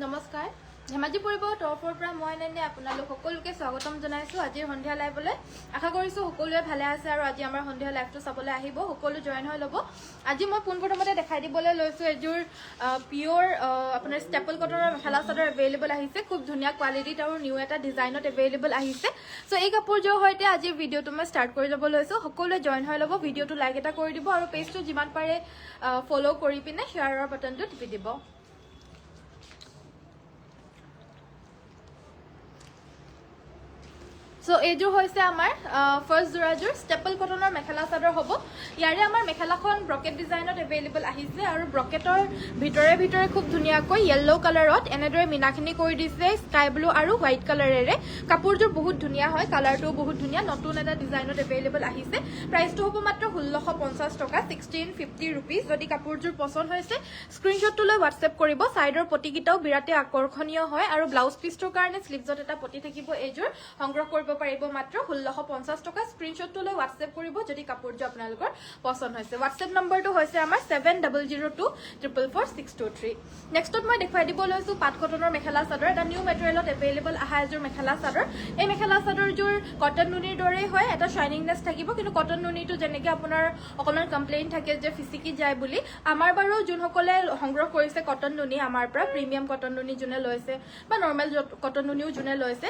নমস্কাৰ ধেমাজি পৰিব তৰফৰ পৰা মই নেনে আপোনালোক সকলোকে স্বাগতম জনাইছো আজিৰ সন্ধিয়া লাইভলৈ আশা কৰিছো সকলোৱে ভালে আছে আৰু আজি আমাৰ সন্ধিয়া লাইভটো চাবলৈ আহিব সকলো জয়েন হৈ ল'ব আজি মই পোনপ্ৰথমতে দেখাই দিবলৈ লৈছো এজোৰ পিওৰ আপোনাৰ ষ্টেপল কটনৰ মেখেলা চাদৰ এভেইলেবল আহিছে খুব ধুনীয়া কোৱালিটিত আৰু নিউ এটা ডিজাইনত এভেইলেবল আহিছে সো এই কাপোৰযোৰ সৈতে আজিৰ ভিডিঅ'টো মই ষ্টাৰ্ট কৰি ল'ব লৈছো সকলোৱে জয়েন হৈ ল'ব ভিডিঅ'টো লাইক এটা কৰি দিব আৰু পেজটো যিমান পাৰে ফলো কৰি পিনে শ্বেয়াৰৰ বাটনটো টিপি দিব সো এইযোৰ হৈছে আমাৰ ফাৰ্ষ্ট জোৰাযোৰ ষ্টেপল কটনৰ মেখেলা চাদৰ হ'ব ইয়াৰে আমাৰ মেখেলাখন ব্ৰকেট ডিজাইনত এভেইলেবল আহিছে আৰু ব্ৰকেটৰ ভিতৰে খুব ধুনীয়াকৈ য়েল্লো কালাৰত এনেদৰে মিনাখিনি কৰি দিছে স্কাই ব্লু আৰু হোৱাইট কালাৰেৰে কাপোৰযোৰ বহুত ধুনীয়া হয় কালাৰটো বহুত ধুনীয়া নতুন এটা ডিজাইনত এভেইলেবল আহিছে প্ৰাইচটো হ'ব মাত্ৰ 1650 টকা 1650 ৰুপিজ যদি কাপোৰযোৰ পছন্দ হৈছে স্ক্ৰীনশ্বটটো লৈ হোৱাটছএপ কৰিব সাইডৰ পটিকিটাও বিৰাটে আকৰ্ষণীয় হয় আৰু ব্লাউজ পিছটোৰ কাৰণে স্লিভছত এটা পটি থাকিব এইযোৰ সংগ্ৰহ কৰিব পাৰিব মাত্ৰ 1650 টকা স্ক্ৰীনশ্বটটো লৈ হোৱাটছএপ কৰিব যদি কাপোৰযোৰ আপোনালোকৰ পছন্দ হৈছে হোৱাটছএপ নম্বৰটো হৈছে আমাৰ 7002444623 নেক্সটত মই দেখুৱাই দিব লৈছো পাট কটনৰ মেখেলা চাদৰ এটা নিউ মেটেৰিয়েলত এভেইলেবল আহা এযোৰ মেখেলা চাদৰ এই মেখেলা চাদৰযোৰ কটন নুনিৰ দৰেই হয় এটা শাইনিংনেছ থাকিব কিন্তু কটন নুনিটো যেনেকৈ আপোনাৰ অকণমান কমপ্লেইন থাকে যে ফিচিকি যায় বুলি আমাৰ বাৰু যোনসকলে সংগ্ৰহ কৰিছে কটন নুনি আমাৰ পৰা প্ৰিমিয়াম কটন নুনি যোনে লৈছে বা নৰ্মেল কটন নুনিও যোনে লৈছে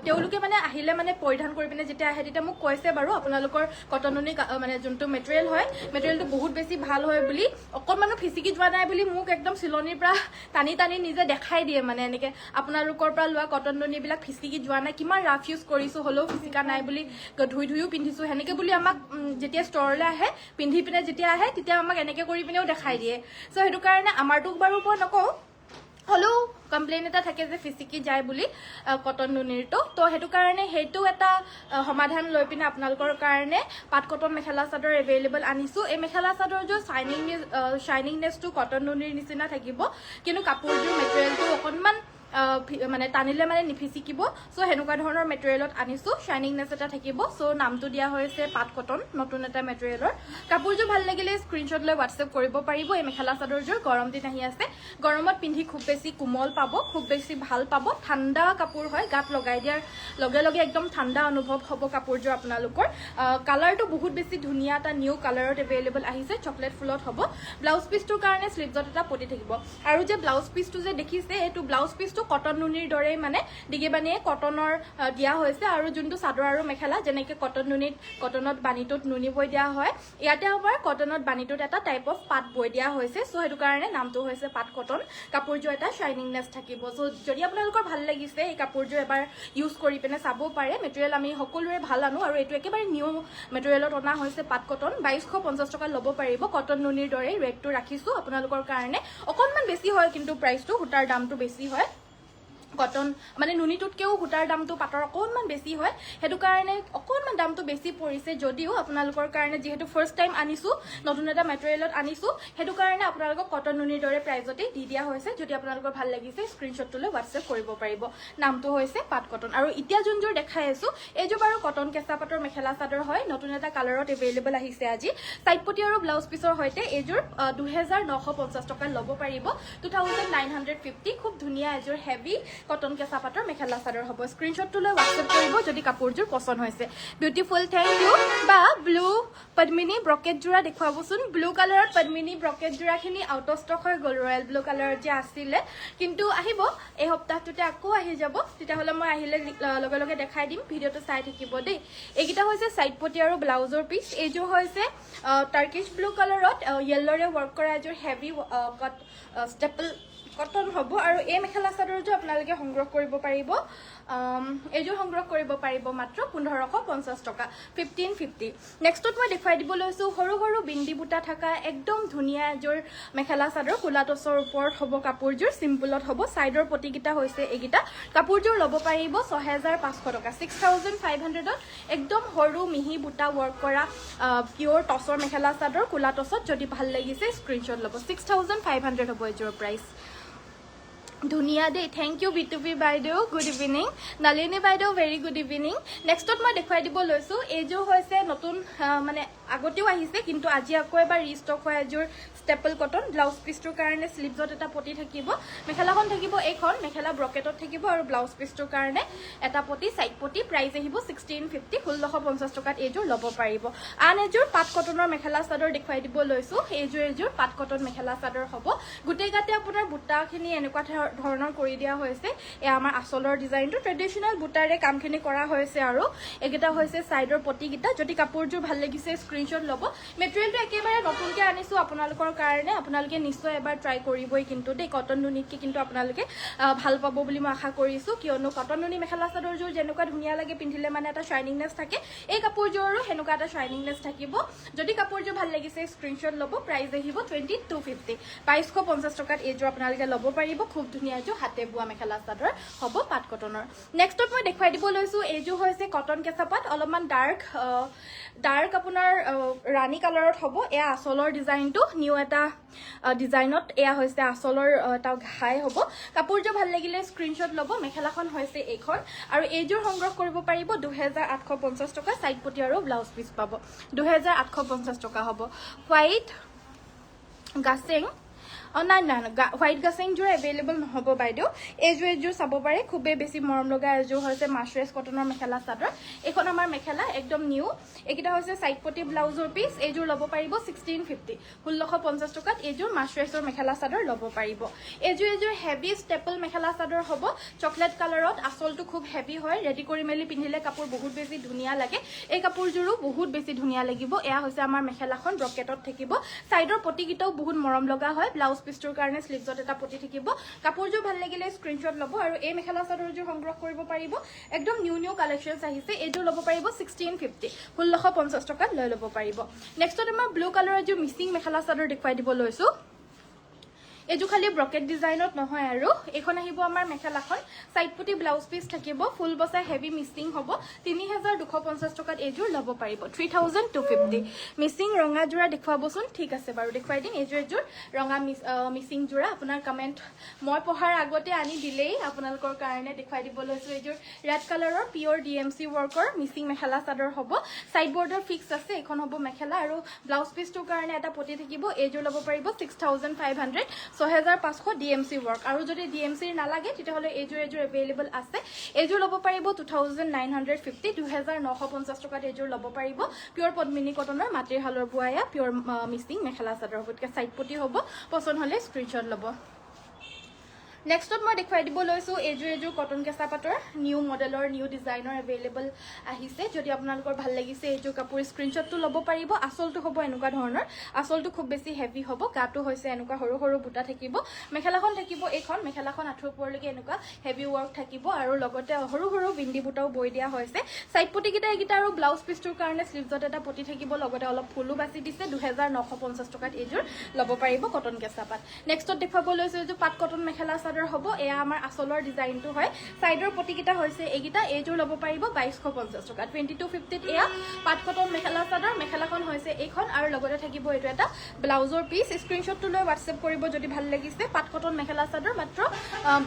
তেওঁলোকে মানে আহিলে মানে পৰিধান কৰি পিনে যেতিয়া আহে তেতিয়া মোক কৈছে বাৰু আপোনালোকৰ কটন নুনি মানে যোনটো মেটেৰিয়েল হয় মেটেৰিয়েলটো বহুত বেছি ভাল হয় বুলি অকণমানো ফিচিকি যোৱা নাই বুলি মোক একদম চিলনিৰ পৰা টানি নিজে দেখাই দিয়ে মানে এনেকৈ আপোনালোকৰ পৰা লোৱা কটন নুনিবিলাক ফিচিকি যোৱা নাই কিমান ৰাফ ইউজ কৰিছোঁ হ'লেও ফিচিকা নাই বুলি ধুইও পিন্ধিছোঁ সেনেকৈ বুলি আমাক যেতিয়া ষ্ট'ৰলৈ আহে পিন্ধি পিনে যেতিয়া আহে তেতিয়া আমাক এনেকৈ কৰি পিনেও দেখাই দিয়ে চ' সেইটো কাৰণে আমাৰটোক বাৰু মই নকওঁ হ'লেও কমপ্লেইন এটা থাকে যে ফিচিকি যায় বুলি কটন নুনিৰটো তো সেইটো কাৰণে সেইটো এটা সমাধান লৈ পিনে আপোনালোকৰ কাৰণে পাট কটন মেখেলা চাদৰ এভেইলেবল আনিছোঁ এই মেখেলা চাদৰযোৰ শাইনিংনেছটো কটন নুনিৰ নিচিনা থাকিব কিন্তু কাপোৰযোৰ মেটেৰিয়েলটো অকণমান মানে টানিলে মানে নিফিচিকিব চ' সেনেকুৱা ধৰণৰ মেটেৰিয়েলত আনিছোঁ শাইনিংনেছ এটা থাকিব চ' নামটো দিয়া হৈছে পাট কটন নতুন এটা মেটেৰিয়েলৰ কাপোৰযোৰ ভাল লাগিলে স্ক্ৰীনশ্বট লৈ হোৱাটছএপ কৰিব পাৰিব এই মেখেলা চাদৰযোৰ গৰম দিন আহি আছে গৰমত পিন্ধি খুব বেছি কোমল পাব খুব বেছি ভাল পাব ঠাণ্ডা কাপোৰ হয় গাত লগাই দিয়াৰ লগে লগে একদম ঠাণ্ডা অনুভৱ হ'ব কাপোৰযোৰ আপোনালোকৰ কালাৰটো বহুত বেছি ধুনীয়া এটা নিউ কালাৰত এভেইলেবল আহিছে চকলেট ফুলত হ'ব ব্লাউজ পিছটোৰ কাৰণে স্লিভছত এটা পটি থাকিব আৰু যে ব্লাউজ পিছটো যে দেখিছে এইটো ব্লাউজ পিছ কটন নুনিৰ দৰেই মানে ডিগিবানিয়ে কটনৰ দিয়া হৈছে আৰু যোনটো চাদৰ আৰু মেখেলা যেনেকৈ কটনত বানিটোত নুনি বৈ দিয়া হয় ইয়াতে আমাৰ কটনত বানিটোত এটা টাইপ অফ পাত বৈ দিয়া হৈছে চ' সেইটো কাৰণে নামটো হৈছে পাট কটন কাপোৰযোৰ এটা শাইনিংনেছ থাকিব চ' যদি আপোনালোকৰ ভাল লাগিছে এই কাপোৰযোৰ এবাৰ ইউজ কৰি পিনে চাব পাৰে মেটেৰিয়েল আমি সকলোৰে ভাল আনো আৰু এইটো একেবাৰে নিউ মেটেৰিয়েলত অনা হৈছে পাট কটন 2250 টকা ল'ব পাৰিব কটন নুনিৰ দৰে ৰেটটো ৰাখিছোঁ আপোনালোকৰ কাৰণে অকণমান বেছি হয় কিন্তু প্ৰাইচটো সূতাৰ দামটো বেছি হয় কটন মানে নুনিটোতকেও সূতাৰ দামটো পাটৰ অকণমান বেছি হয় সেইটো কাৰণে অকণমান দামটো বেছি পৰিছে যদিও আপোনালোকৰ কাৰণে যিহেতু ফাৰ্ষ্ট টাইম আনিছোঁ নতুন এটা মেটেৰিয়েলত আনিছোঁ সেইটো কাৰণে আপোনালোকক কটন নুনিৰ দৰে প্ৰাইজতে দি দিয়া হৈছে যদি আপোনালোকৰ ভাল লাগিছে স্ক্ৰীনশ্বটটো লৈ হোৱাটছএপ কৰিব পাৰিব নামটো হৈছে পাট কটন আৰু এতিয়া যোনযোৰ দেখাই আছোঁ এইযোৰ বাৰু কটন কেঁচা পাটৰ মেখেলা চাদৰ হয় নতুন এটা কালাৰত এভেইলেবল আহিছে আজি চাইড পটি আৰু ব্লাউজ পিছৰ সৈতে এইযোৰ 2950 টকা ল'ব পাৰিব 2950 খুব ধুনীয়া এযোৰ হেভি কটন কেঁচা পাটৰ মেখেলা চাদৰ হ'ব স্ক্ৰীনশ্বটটো লৈ হোৱাটছএপ কৰিব যদি কাপোৰযোৰ পছন্দ হৈছে বিউটিফুল থেংক ইউ বা ব্লু পদ্মিনী ব্ৰকেট যোৰা দেখুৱাবচোন ব্লু কালাৰত পদ্মিনী ব্ৰকেট যোৰাখিনি আউট অফ ষ্টক হৈ গ'ল ৰয়েল ব্লু কালাৰত যে আছিলে কিন্তু আহিব এই সপ্তাহটোতে আকৌ আহি যাব তেতিয়াহ'লে মই আহিলে লগে লগে দেখাই দিম ভিডিঅ'টো চাই থাকিব দেই এইকেইটা হৈছে চাইড পটি আৰু ব্লাউজৰ পিচ এইযোৰ হৈছে টাৰ্কিছ ব্লু কালাৰত য়েল্ল'ৰে ৱৰ্ক কৰা এযোৰ হেভি ষ্টেপল কটন হ'ব আৰু এই মেখেলা চাদৰযোৰ আপোনালোকে সংগ্ৰহ কৰিব পাৰিব এইযোৰ সংগ্ৰহ কৰিব পাৰিব মাত্ৰ 1550 টকা 1550 নেক্সটত মই দেখুৱাই দিব লৈছোঁ সৰু সৰু বিন্দি বুটা থকা একদম ধুনীয়া এযোৰ মেখেলা চাদৰ কোলা টচৰ ওপৰত হ'ব কাপোৰযোৰ চিম্পুলত হ'ব চাইডৰ পটিকেইটা হৈছে এইকেইটা কাপোৰযোৰ ল'ব পাৰিব 6500 টকা 6500ত একদম সৰু মিহি বুটা ৱৰ্ক কৰা পিয়ৰ টচৰ মেখেলা চাদৰ কোলা টচত যদি ভাল লাগিছে স্ক্ৰীনশ্বট ল'ব 6500 হ'ব এইযোৰ প্ৰাইচ ধুনীয়া দেই থেংক ইউ বিটুপি বাইদেউ গুড ইভিনিং নলিনী বাইদেউ ভেৰি গুড ইভিনিং নেক্সটত মই দেখুৱাই দিব লৈছোঁ এইযোৰ হৈছে নতুন মানে আগতেও আহিছে কিন্তু আজি আকৌ এবাৰ ৰিষ্টক হয় এযোৰ ষ্টেপল কটন ব্লাউজ পিছটোৰ কাৰণে স্লিভছত এটা পটি থাকিব মেখেলাখন থাকিব এইখন মেখেলা ব্ৰকেটত থাকিব আৰু ব্লাউজ পিছটোৰ কাৰণে এটা পটি সাইড পটি প্ৰাইস আহিব 1650 1650 টকাত এইযোৰ ল'ব পাৰিব আন এযোৰ পাট কটনৰ মেখেলা চাদৰ দেখুৱাই দিব লৈছো এইযোৰ পাট কটন মেখেলা চাদৰ হ'ব গুটেই গাতে আপোনাৰ বুটাখিনি এনেকুৱা ধৰণৰ কৰি দিয়া হৈছে এ আমাৰ আসলৰ ডিজাইনটো ট্ৰেডিশনাল বুটাৰে কামখিনি কৰা হৈছে আৰু এগিটা হৈছে সাইডৰ পটি গিটা যদি কাপোৰযোৰ ভাল লাগিছে স্ক্ৰিনশ্বট ল'ব মেটেৰিয়েলটো একেবাৰে নতুনকৈ আনিছো আপোনালোকৰ কাৰণে আপোনালোকে নিশ্চয় এবাৰ ট্ৰাই কৰিবই কিন্তু দেই কটন নুনিতকৈ কিন্তু আপোনালোকে ভাল পাব বুলি মই আশা কৰিছো কিয়নো কটন নুনি মেখেলা চাদৰযোৰ যেনেকুৱা ধুনীয়া লাগে পিন্ধিলে মানে এটা শাইনিংনেছ থাকে এই কাপোৰযোৰো হেনেকুৱা এটা শাইনিংনেছ থাকিব যদি কাপোৰযোৰ ভাল লাগিছে স্ক্ৰিনশ্বট ল'ব প্ৰাইস আহিব 2250 2250 টকাত এইযোৰ আপোনালোকে ল'ব পাৰিব খুব ধুনীয়া এযোৰ হাতে বোৱা মেখেলা চাদৰ হ'ব পাট কটনৰ নেক্সটত মই দেখুৱাই দিব লৈছো এইযোৰ হৈছে কটন কেঁচা পাট অলপমান ডাৰ্ক আপোনাৰ ৰাণী কালাৰত হ'ব এয়া আসলৰ ডিজাইনটো নিউ এটা ডিজাইনত এয়া হৈছে আসলৰ এটা ঘাই হ'ব কাপোৰযোৰ ভাল লাগিলে স্ক্ৰিনশ্বট ল'ব মেখেলাখন হৈছে এইখন আৰু এইযোৰ সংগ্ৰহ কৰিব পাৰিব 2850 টকা সাইড পটি আৰু ব্লাউজ পিস পাব 2850 টকা হ'ব হোৱাইট গাছেং নাই হোৱাইট গাছেংযোৰ এভেইলেবল নহ'ব বাইদেউ এইযোৰ চাব পাৰে খুবেই বেছি মৰম লগা এযোৰ হৈছে মাছৰেছ কটনৰ মেখেলা চাদৰ এইখন আমাৰ মেখেলা একদম নিউ এইকেইটা হৈছে সাইড পটি ব্লাউজৰ পিস এইযোৰ ল'ব পাৰিব 1650 1650 টকাত এইযোৰ মাছৰেছৰ মেখেলা চাদৰ ল'ব পাৰিব এইযোৰ হেভি ষ্টেপল মেখেলা চাদৰ হ'ব চকলেট কালাৰত আসলটো খুব হেভি হয় ৰেডি কৰি মেলি পিন্ধিলে কাপোৰ বহুত বেছি ধুনীয়া লাগে এই কাপোৰযোৰো বহুত বেছি ধুনীয়া লাগিব এয়া হৈছে আমাৰ মেখেলাখন ব্ৰকেটত থাকিব সাইডৰ পটিকিটাও বহুত মৰম লগা হয় ব্লাউজ পিছটোৰ কাৰণে স্লিভছত এটা পটি থাকিব কাপোৰযোৰ ভাল লাগিলে স্ক্ৰিনশ্বট ল'ব আৰু এই মেখেলা চাদৰযোৰ সংগ্ৰহ কৰিব পাৰিব একদম নিউ কালেকচনছ আহিছে এইযোৰ ল'ব পাৰিব 1650 1650 টকাত লৈ ল'ব পাৰিব নেক্সটত আমাৰ ব্লু কালাৰৰ এযোৰ মিচিং মেখেলা চাদৰ দেখুৱাই দিব লৈছো এইযোৰ খালি ব্ৰকেট ডিজাইনত নহয় আৰু এখন আহিব আমাৰ মেখেলাখন সাইড পটি ব্লাউজ পিস থাকিব ফুল বসা হেভি মিচিং হ'ব 3250 টকাত এইযোৰ ল'ব পাৰিব 3250 মিচিং ৰঙা জোৰা দেখুৱাবচোন ঠিক আছে বাৰু দেখুৱাই দিম এইযোৰ ৰঙা মিচিং জোৰা আপোনাৰ কমেন্ট মই পঢ়াৰ আগতে আনি দিলেই আপোনালোকৰ কাৰণে দেখুৱাই দিব লৈছো এইযোৰ ৰেড কালাৰৰ পিওৰ ডিএমসি ৱৰ্কৰ মিচিং মেখেলা চাদৰ হ'ব সাইড বৰ্ডাৰ ফিক্স আছে এখন হ'ব মেখেলা আৰু ব্লাউজ পিসটোৰ কাৰণে এটা পটি থাকিব এইযোৰ ল'ব পাৰিব 6500 6500 ডিএমসি ৱৰ্ক আৰু যদি ডিএমসি নালাগে তেতিয়াহলে এইযোৰ এভেইলেবল আছে এইযোৰ ল'ব পাৰিব 2950 2950 টকাত এইযোৰ ল'ব পাৰিব পিওৰ পদ্মিনী কটনৰ মাটিৰ হালৰ বুৱায়া পিওৰ মিচিং মেখেলা চাদৰ হ'ব গতিকে সাইড পটি হ'ব পছন্দ হলে স্ক্ৰিনশ্বট ল'ব নেক্সটত মই দেখুৱাই দিব লৈছো এইযোৰ কটন কেঁচা পাটৰ নিউ মডেলৰ নিউ ডিজাইনৰ এভেইলেবল আহিছে যদি আপোনালোকৰ ভাল লাগিছে এইযোৰ কাপোৰ স্ক্ৰিনশ্বটটো ল'ব পাৰিব আসলটো হ'ব এনেকুৱা ধৰণৰ আসলটো খুব বেছি হেভি হ'ব গাটো হৈছে এনেকুৱা সৰু সৰু বুটা থাকিব মেখেলাখন থাকিব এইখন মেখেলাখন আঁঠুৰ ওপৰলৈকে এনেকুৱা হেভি ৱৰ্ক থাকিব আৰু লগতে সৰু সৰু বিন্দি বুটাও বৈ দিয়া হৈছে সাইড পটি এইকেইটা আৰু ব্লাউজ পিছটোৰ কাৰণে স্লিভছত এটা পটি থাকিব লগতে অলপ ফুলো বাছি দিছে 2950 টকাত এইযোৰ ল'ব পাৰিব কটন কেঁচা পাট নেক্সটত দেখুৱাব লৈছো এইযোৰ পাট কটন মেখেলা হ'ব এয়া আমাৰ আসলৰ ডিজাইনটো হয় সাইডৰ পটিকিটা হৈছে এইগিটা এইযোৰ ল'ব পাৰিব 2250 টকা 2250 এয়া পাট কটন মেখেলা চাদৰ মেখেলাখন হৈছে এইখন আৰু লগতে থাকিব এইটো এটা ব্লাউজৰ পিস স্ক্ৰিনশ্বটটো লৈ WhatsApp কৰিব যদি ভাল লাগিছে পাট কটন মেখেলা চাদৰ মাত্ৰ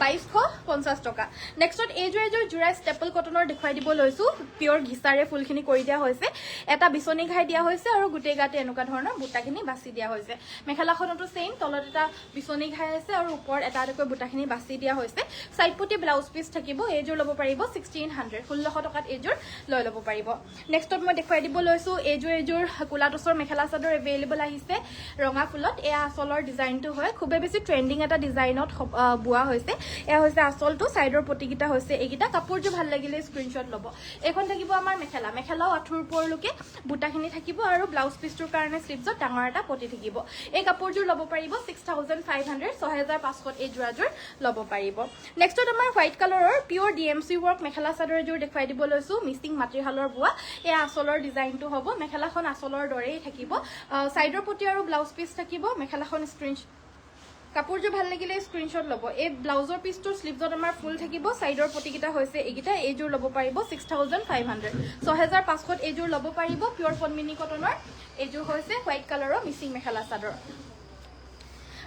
2250 টকা নেক্সটত এইযোৰ জোৰা ষ্টেপল কটনৰ দেখুৱাই দিব লৈছো পিওৰ ঘিচাৰে ফুলখিনি কৰি দিয়া হৈছে এটা বিচনী ঘাই দিয়া হৈছে আৰু গুটেই গাতে এনেকুৱা ধৰণৰ বুটাখিনি বাছি দিয়া হৈছে মেখেলাখনতো সেম তলত এটা বিচনী ঘাই আছে আৰু ওপৰত এটা বুটাখিনি বাছি দিয়া হৈছে সাইড পটি ব্লাউজ পিস থাকিব এইযোৰ ল'ব পাৰিব 1600 1600 টকাত এইযোৰ লৈ ল'ব পাৰিব নেক্সটত মই দেখুৱাই দিব লৈছো এইযোৰ কুলাটছৰ মেখেলা চাদৰ এভেইলেবল আহিছে ৰঙা ফুলত এয়া আসলৰ ডিজাইনটো হয় খুবে বেছি ট্ৰেন্ডিং এটা ডিজাইনত বুৱা হৈছে এয়া হৈছে আসলটো সাইডৰ পটিকিটা হৈছে এইগিটা কাপোৰযোৰ ভাল লাগিলে স্ক্ৰিনশ্বট ল'ব এখন থাকিব আমাৰ মেখেলাও আঁঠুৰ ওপৰলৈকে বুটাখিনি থাকিব আৰু ব্লাউজ পিছটোৰ কাৰণে স্লিভছত ডাঙৰ এটা পটি থাকিব এই কাপোৰযোৰ ল'ব পাৰিব 6500 6500 এই জোৰাযোৰ ল'ব পাৰিব নেক্সটত আমাৰ হোৱাইট কালাৰৰ pure DMC work mekhela chador এযোৰ দেখুৱাই দিব লৈছো মিচিং মাটিৰ হালৰ বুৱা এই আসলৰ ডিজাইনটো হ'ব মেখেলাখন আসলৰ দৰেই থাকিব সাইডৰ পটি আৰু ব্লাউজ পিস থাকিব মেখেলাখন কাপোৰযোৰ ভাল লাগিলে স্ক্ৰিনশ্বট ল'ব এই ব্লাউজৰ পিছটোৰ স্লিভছত আমাৰ ফুল থাকিব সাইডৰ পটিকিটা হৈছে এইগিটা এইযোৰ ল'ব পাৰিব 6500 6500 এইযোৰ ল'ব পাৰিব পিওৰ পদ্মিনী কটনৰ এইযোৰ হৈছে হোৱাইট কালাৰৰ মিচিং মেখেলা চাদৰ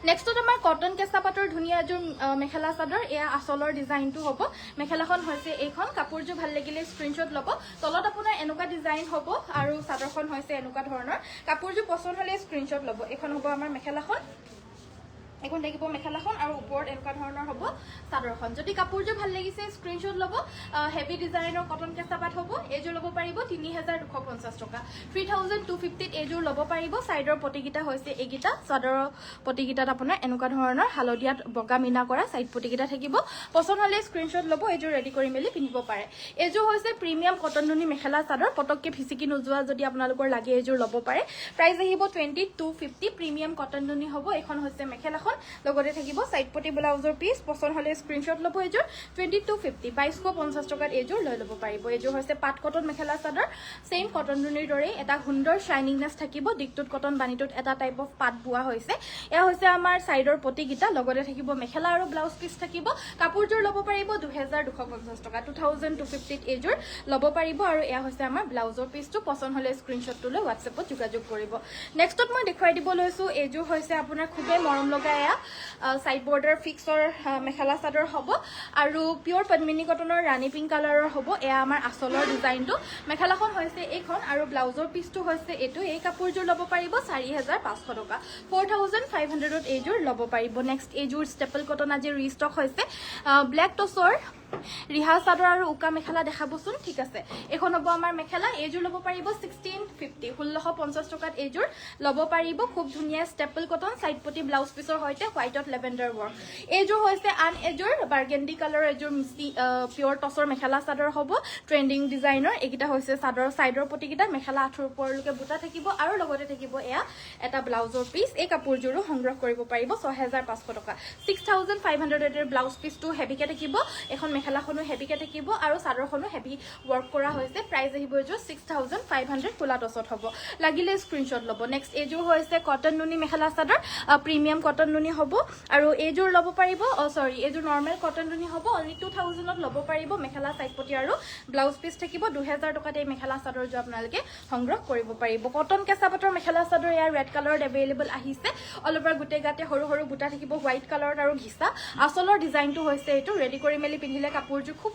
নেক্সটত আমাৰ কটন কেঁচা পাটৰ ধুনীয়া এযোৰ মেখেলা চাদৰ এয়া আচলৰ ডিজাইনটো হ'ব মেখেলাখন হৈছে এইখন কাপোৰযোৰ ভাল লাগিলে স্ক্ৰীনশ্বট ল'ব তলত আপোনাৰ এনেকুৱা ডিজাইন হ'ব আৰু চাদৰখন হৈছে এনেকুৱা ধৰণৰ কাপোৰযোৰ পছন্দ হ'লে স্ক্ৰীনশ্বট ল'ব এইখন হ'ব আমাৰ মেখেলাখন এখন দেখিব মেখেলাখন আৰু ওপৰত এনেকুৱা ধৰণৰ হ'ব চাদৰখন যদি কাপোৰযোৰ ভাল লাগিছে স্ক্ৰীনশ্বট ল'ব হেভি ডিজাইনৰ কটন কেঁচা পাট হ'ব এইযোৰ ল'ব পাৰিব ৩,২৫০ টকা ৩,250 এইযোৰ ল'ব পাৰিব সাইডৰ পটিকিটা হৈছে এইগিটা চাদৰৰ পটিকিটাত আপোনাৰ এনেকুৱা ধৰণৰ হালধীয়া বগা মিনা কৰা সাইড পটিকিটা থাকিব পছন্দ হ'লে স্ক্ৰীনশ্বট ল'ব এইযোৰ ৰেডি কৰি মেলি পিন্ধিব পাৰে এইযোৰ হৈছে প্ৰিমিয়াম কটন নুনি মেখেলা চাদৰ পটককে ফিচিকি নোযোৱা যদি আপোনালোকৰ লাগে এইযোৰ ল'ব পাৰে প্ৰাইস আহিব 2,250 প্ৰিমিয়াম কটন নুনি হ'ব এখন হৈছে মেখেলাখন লগতে থাকিব সাইড পটি ব্লাউজৰ পিস পছন্দ হ'লে স্ক্ৰীনশ্বট ল'ব এইযোৰ 2,250 2250 টকাত এইযোৰ লৈ ল'ব পাৰিব এইযোৰ হৈছে পাট cotton mekhela chador same cotton নুনিৰ দৰে এটা সুন্দৰ শাইনিংনেছ থাকিব দিকটোত কটন বানিটোত এটা টাইপ অফ পাট বুৱা হৈছে এয়া হৈছে আমাৰ সাইডৰ পটিকিটা লগতে থাকিব মেখেলা আৰু ব্লাউজ পিস থাকিব কাপোৰযোৰ ল'ব পাৰিব 2,250 টকা 2,250 এইযোৰ ল'ব পাৰিব আৰু এয়া হৈছে আমাৰ ব্লাউজৰ পিসটো পছন্দ হ'লে স্ক্ৰীনশ্বটটো লৈ WhatsAppত যোগাযোগ কৰিব নেক্সটত মই দেখুৱাই দিব লৈছো এইযোৰ হৈছে আপোনাৰ খুবেই মৰম লগা এয়া সাইড বৰ্ডাৰ ফিক্সৰ মেখেলা চাদৰ হ'ব আৰু পিওৰ পদ্মিনী কটনৰ ৰাণী পিংক কালাৰৰ হ'ব এয়া আমাৰ আচলৰ ডিজাইনটো মেখেলাখন হৈছে এইখন আৰু ব্লাউজৰ পিসটো হৈছে এইটো এই কাপোৰযোৰ ল'ব পাৰিব 4,500 টকা 4,500ত এইযোৰ ল'ব পাৰিব নেক্সট এইযোৰ ষ্টেপল কটন আজি ৰিষ্টক হৈছে ব্লেক টছৰ ৰিহা চাদৰ আৰু উকা মেখেলা দেখাবচোন ঠিক আছে এখন হ'ব আমাৰ মেখেলা এইযোৰ ল'ব পাৰিব 1650 1650 টকাত এইযোৰ ল'ব পাৰিব খুব ধুনীয়া ষ্টেপল কটন সাইড পটি ব্লাউজ পিসৰ সৈতে হোৱাইটত লেভেণ্ডাৰ ৱৰ্ক এইযোৰ হৈছে আন এযোৰ বাৰ্গেন্ডি কালাৰ এযোৰ মিছি পিওৰ টছৰ মেখেলা চাদৰ হ'ব ট্ৰেন্ডিং ডিজাইনৰ এইকিটা হৈছে চাদৰ সাইডৰ পটিকিটা মেখেলা আঁঠুৰ ওপৰলৈকে বুটা থাকিব আৰু লগতে থাকিব এয়া এটা ব্লাউজৰ পিস এই কাপোৰযোৰো সংগ্ৰহ কৰিব পাৰিব 6,500 টকা 6,500 এৰ ব্লাউজ পিসটো হেভিকে থাকিব এখন মেখেলাখনো হেভিকে থাকিব আৰু চাদৰখনো হেভি ৱৰ্ক কৰা হৈছে প্ৰাইস আহিব এইযোৰ 6,500 কোলা টছত হ'ব লাগিলে স্ক্ৰীনশ্বট ল'ব নেক্সট এইযোৰ হৈছে কটন নুনি মেখেলা চাদৰ প্ৰিমিয়াম কটন নুনি হ'ব আৰু এইযোৰ ল'ব পাৰিব এইযোৰ নৰ্মেল কটন নুনি হ'ব অনলি 2,000ত ল'ব পাৰিব মেখেলা সাইড পটি আৰু ব্লাউজ পিস থাকিব 2,000 টকাত এই মেখেলা চাদৰযোৰ আপোনালোকে সংগ্ৰহ কৰিব পাৰিব কটন কেঁচা পাটৰ মেখেলা চাদৰ ইয়াৰ ৰেড কালাৰত এভেইলেবল আহিছে অল ওভাৰ গোটেই গাতে সৰু সৰু বুটা থাকিব হোৱাইট কালাৰত আৰু ঘিচা আচলৰ ডিজাইনটো হৈছে এইটো ৰেডি কৰি মেলি পিন্ধিলে কাপোৰযোৰ খুব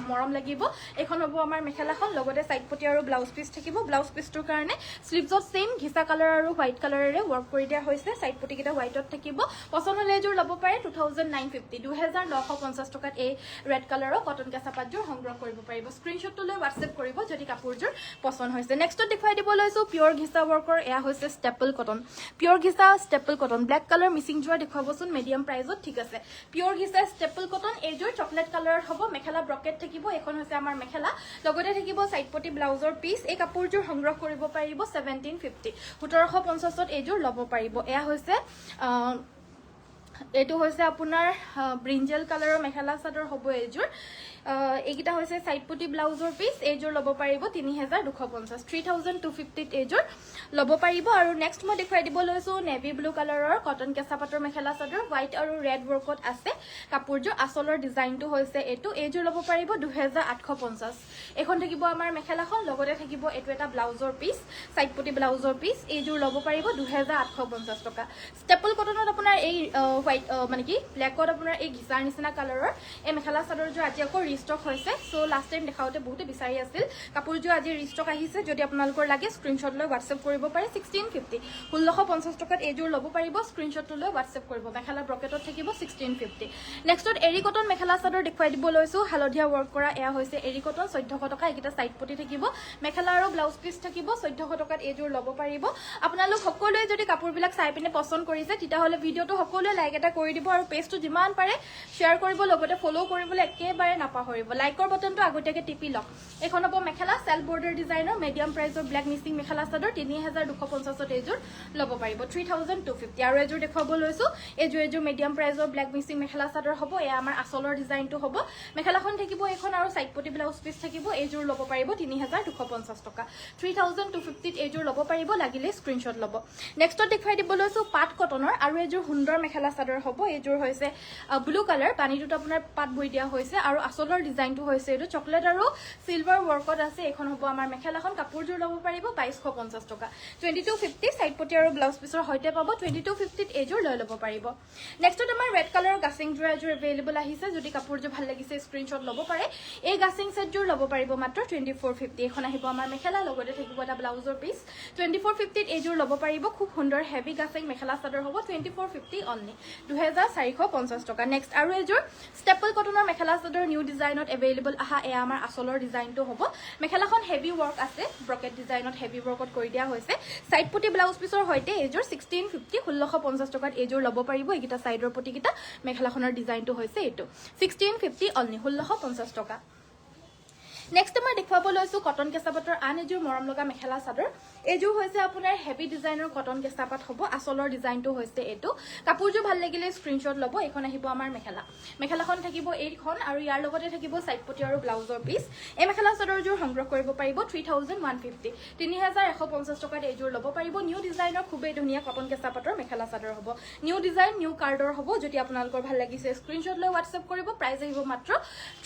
মৰম লাগিব এখন হ'ব আমাৰ মেখেলাখন লগতে সাইড পটি আৰু ব্লাউজ পিস থাকিব ব্লাউজ পিসটোৰ কাৰণে স্লিভছত সেম ঘিচা কালাৰ আৰু হোৱাইট কালাৰেৰে ৱৰ্ক কৰি দিয়া হৈছে সাইড পটিকিটা হোৱাইটত থাকিব পছন্দ হ'লে এযোৰ ল'ব পাৰে 2,950 2,950 টকাত এই ৰেড কালাৰৰ কটন কেঁচা পাটযোৰ সংগ্ৰহ কৰিব পাৰিব স্ক্ৰীনশ্বটটো লৈ WhatsApp কৰিব যদি কাপোৰযোৰ পছন্দ হৈছে নেক্সটত দেখুৱাই দিব লৈছো পিওৰ ঘিচা ৱৰ্কৰ এয়া হৈছে ষ্টেপল কটন পিওৰ ঘিচা staple cotton black colour Mising যোৱা দেখুৱাবচোন মিডিয়াম প্ৰাইজত ঠিক আছে পিওৰ ঘিচা ষ্টেপল কটন এইযোৰ চকলেট কালাৰত হ'ব মেখেলা ব্ৰকেট থাকিব এখন হৈছে আমাৰ মেখেলা লগতে থাকিব সাইড পটি ব্লাউজৰ পিস এই কাপোৰযোৰ সংগ্ৰহ কৰিব পাৰিব 1,750 1,750ত এইযোৰ ল'ব পাৰিব এয়া হৈছে এইটো হৈছে আপোনাৰ ব্ৰিঞ্জেল কালাৰৰ মেখেলা চাদৰ হ'ব এইযোৰ এইকিটা হৈছে সাইড পটি ব্লাউজৰ পিস এইযোৰ ল'ব পাৰিব 3,250 3,250ত এইযোৰ ল'ব পাৰিব আৰু নেক্সট মই দেখুৱাই দিব লৈছো নেভি ব্লু কালাৰৰ কটন কেঁচা পাটৰ মেখেলা চাদৰ হোৱাইট আৰু ৰেড ৱৰ্কত আছে কাপোৰযোৰ আচলৰ ডিজাইনটো হৈছে এইযোৰ ল'ব পাৰিব 2,850 এখন থাকিব আমাৰ মেখেলাখন লগতে থাকিব এইটো এটা ব্লাউজৰ পিস সাইড পটি ব্লাউজৰ পিস এইযোৰ ল'ব পাৰিব 2,850 টকা ষ্টেপল কটনত আপোনাৰ এই হোৱাইট মানে কি ব্লেকত আপোনাৰ এই ঘিচাৰ নিচিনা কালাৰৰ এই মেখেলা চাদৰযোৰ আজি আকৌ ৰিষ্টক হৈছে সো লাষ্ট টাইম দেখাওতে বহুতে বিচাৰি আছিল কাপোৰযোৰ আজি ৰিষ্টক আহিছে যদি আপোনালোকৰ লাগে স্ক্ৰীনশ্বট লৈ WhatsApp কৰিব পাৰে 1,650 1,650 টকাত এইযোৰ ল'ব পাৰিব স্ক্ৰীনশ্বটটো লৈ WhatsApp কৰিব মেখেলা ব্ৰকেটত থাকিব 1,650 নেক্সটত এৰি কটন মেখেলা চাদৰ দেখুৱাই দিব লৈছো হালধীয়া ৱৰ্ক কৰা এয়া হৈছে এৰি কটন 1,400 টকা এইকিটা সাইড পটি থাকিব মেখেলা আৰু ব্লাউজ পিস থাকিব 1,400 টকাত এইযোৰ ল'ব পাৰিব আপোনালোক সকলোৱে যদি কাপোৰবিলাক চাই পিনে পছন্দ কৰিছে তেতিয়া হলে ভিডিওটো সকলোৱে লাইক এটা কৰি দিব আৰু পেজটো যিমান পাৰে শেয়াৰ কৰিব লগতে ফলো কৰিবলৈ একেবাৰে নাপাহৰিব লাইকৰ বটনটো আগতীয়াকৈ টিপি লওক এখন হ'ব মেখেলা সেল বৰ্ডাৰ ডিজাইনৰ medium প্ৰাইজৰ black mixing mekhela chador 3,250ত এইযোৰ ল'ব পাৰিব 3,250 আৰু এযোৰ দেখুৱাব লৈছো এইযোৰ medium প্ৰাইজৰ black mixing mekhela chador হ'ব এয়া আমাৰ আচলৰ ডিজাইনটো হ'ব মেখেলাখন থাকিব এখন আৰু সাইড পটি ব্লাউজ পিস থাকিব এইযোৰ ল'ব পাৰিব 3,250 টকা 3,250ত এইযোৰ ল'ব পাৰিব লাগিলে স্ক্ৰীনশ্বট ল'ব নেক্সটত দেখুৱাই দিব লৈছো পাট কটনৰ আৰু এযোৰ সুন্দৰ মেখেলা চাদৰ চাদৰ হ'ব এইযোৰ হৈছে ব্লু কালাৰ পানীটোত আপোনাৰ পাত বৈ দিয়া হৈছে আৰু আচলৰ ডিজাইনটো হৈছে এইটো চকলেট আৰু সিলভাৰ ৱৰ্কত আছে এখন হ'ব আমাৰ মেখেলাখন কাপোৰযোৰ ল'ব পাৰিব 2250 টকা 2250 সাইড পটি আৰু ব্লাউজ পিছৰ সৈতে পাব 2250 এইযোৰ লৈ ল'ব পাৰিব নেক্সটত আমাৰ ৰেড কালাৰৰ গাছিং যোৰ এযোৰ এভেইলেবল আহিছে যদি কাপোৰযোৰ ভাল লাগিছে স্ক্ৰিনশ্বট ল'ব পাৰে এই গাছিং সেটযোৰ ল'ব পাৰিব মাত্ৰ 2450 এখন আহিব আমাৰ মেখেলা লগতে থাকিব এটা ব্লাউজৰ পিস 2450 এইযোৰ ল'ব পাৰিব খুব সুন্দৰ হেভি গাছিং মেখেলা চাদৰ হ'ব 2450 অনলি 2450 টকা নেক্সট আৰু এযোৰ ষ্টেপল কটনৰ মেখেলা চাদৰ নিউ ডিজাইনত এভেইলেবল আহা এয়া আমাৰ আসলৰ ডিজাইনটো হ'ব মেখেলাখন হেভি ৱৰ্ক আছে ব্ৰকেট ডিজাইনত হেভি ৱৰ্কত কৰি দিয়া হৈছে সাইড পটি ব্লাউজ পিছৰ সৈতে এইযোৰ 1650 1650 টকাত এইযোৰ ল'ব পাৰিব এইকিটা সাইডৰ পটি কিটা মেখেলাখনৰ ডিজাইনটো হৈছে এইটো 1650 অনলি 1650 টকা নেক্সট মই দেখাব লৈছো কটন কেঁচাপাতৰ আন এযোৰ মৰম লগা মেখেলা চাদৰ এইযোৰ হৈছে আপোনাৰ হেভি ডিজাইনৰ কটন কেঁচাপাত হ'ব আসলৰ ডিজাইনটো হৈছে এইটো কাপোৰযোৰ ভাল লাগিলে স্ক্ৰিনশ্বট ল'ব এখন আহিব আমাৰ মেখেলাখন থাকিব এইখন আৰু ইয়াৰ লগতে থাকিব সাইড পটি আৰু ব্লাউজৰ পিস এই মেখেলা চাদৰযোৰ সংগ্ৰহ কৰিব পাৰিব 3150 3150 টকাত এইযোৰ ল'ব পাৰিব নিউ ডিজাইনৰ খুবেই ধুনীয়া কটন কেঁচাপাতৰ মেখেলা চাদৰ হ'ব নিউ ডিজাইন নিউ কাৰ্ডৰ হ'ব যদি আপোনালোকৰ ভাল লাগিছে স্ক্ৰিনশ্বট লৈ হোৱাটছআপ কৰিব প্ৰাইস আহিব মাত্ৰ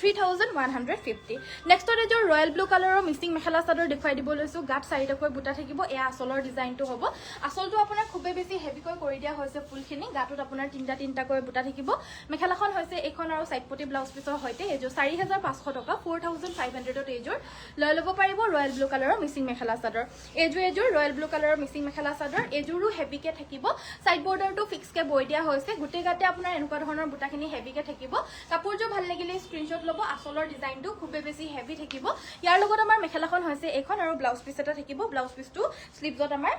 3150 নেক্সট এযোৰ ৰয়েল ব্লু কালাৰৰ মিচিং মেখেলা চাদৰ দেখুৱাই দিব লৈছো গাত চাৰিটাকৈ বুটা থাকিব এয়া আসলৰ ডিজাইনটো হ'ব আসলটো আপোনাৰ খুবেই বেছি হেভিকৈ কৰি দিয়া হৈছে ফুলখিনি গাটোত আপোনাৰ তিনটাকৈ বুটা থাকিব মেখেলাখন হৈছে এখন আৰু সাইড পটি ব্লাউজ পিছৰ সৈতে এইযোৰ 4500 টকা 4500 ত এইযোৰ লৈ ল'ব পাৰিব ৰয়েল ব্লু কালাৰৰ মিচিং মেখেলা চাদৰ এইযোৰ ৰয়েল ব্লু কালাৰৰ মিচিং মেখেলা চাদৰ এইযোৰো হেভিকে থাকিব সাইড বৰ্ডাৰটো ফিক্সকে বৈ দিয়া হৈছে গোটেই গাতে আপোনাৰ এনেকুৱা ধৰণৰ বুটাখিনি হেভিকে থাকিব কাপোৰযোৰ ভাল লাগিলে স্ক্ৰিনশ্বট ল'ব আসলৰ ডিজাইনটো খুবেই বেছি হেভি থাকিব ইয়াৰ লগত আমাৰ মেখেলাখন হৈছে এখন আৰু ব্লাউজ পিস এটা থাকিব ব্লাউজ পিসটো স্লিভছত আমাৰ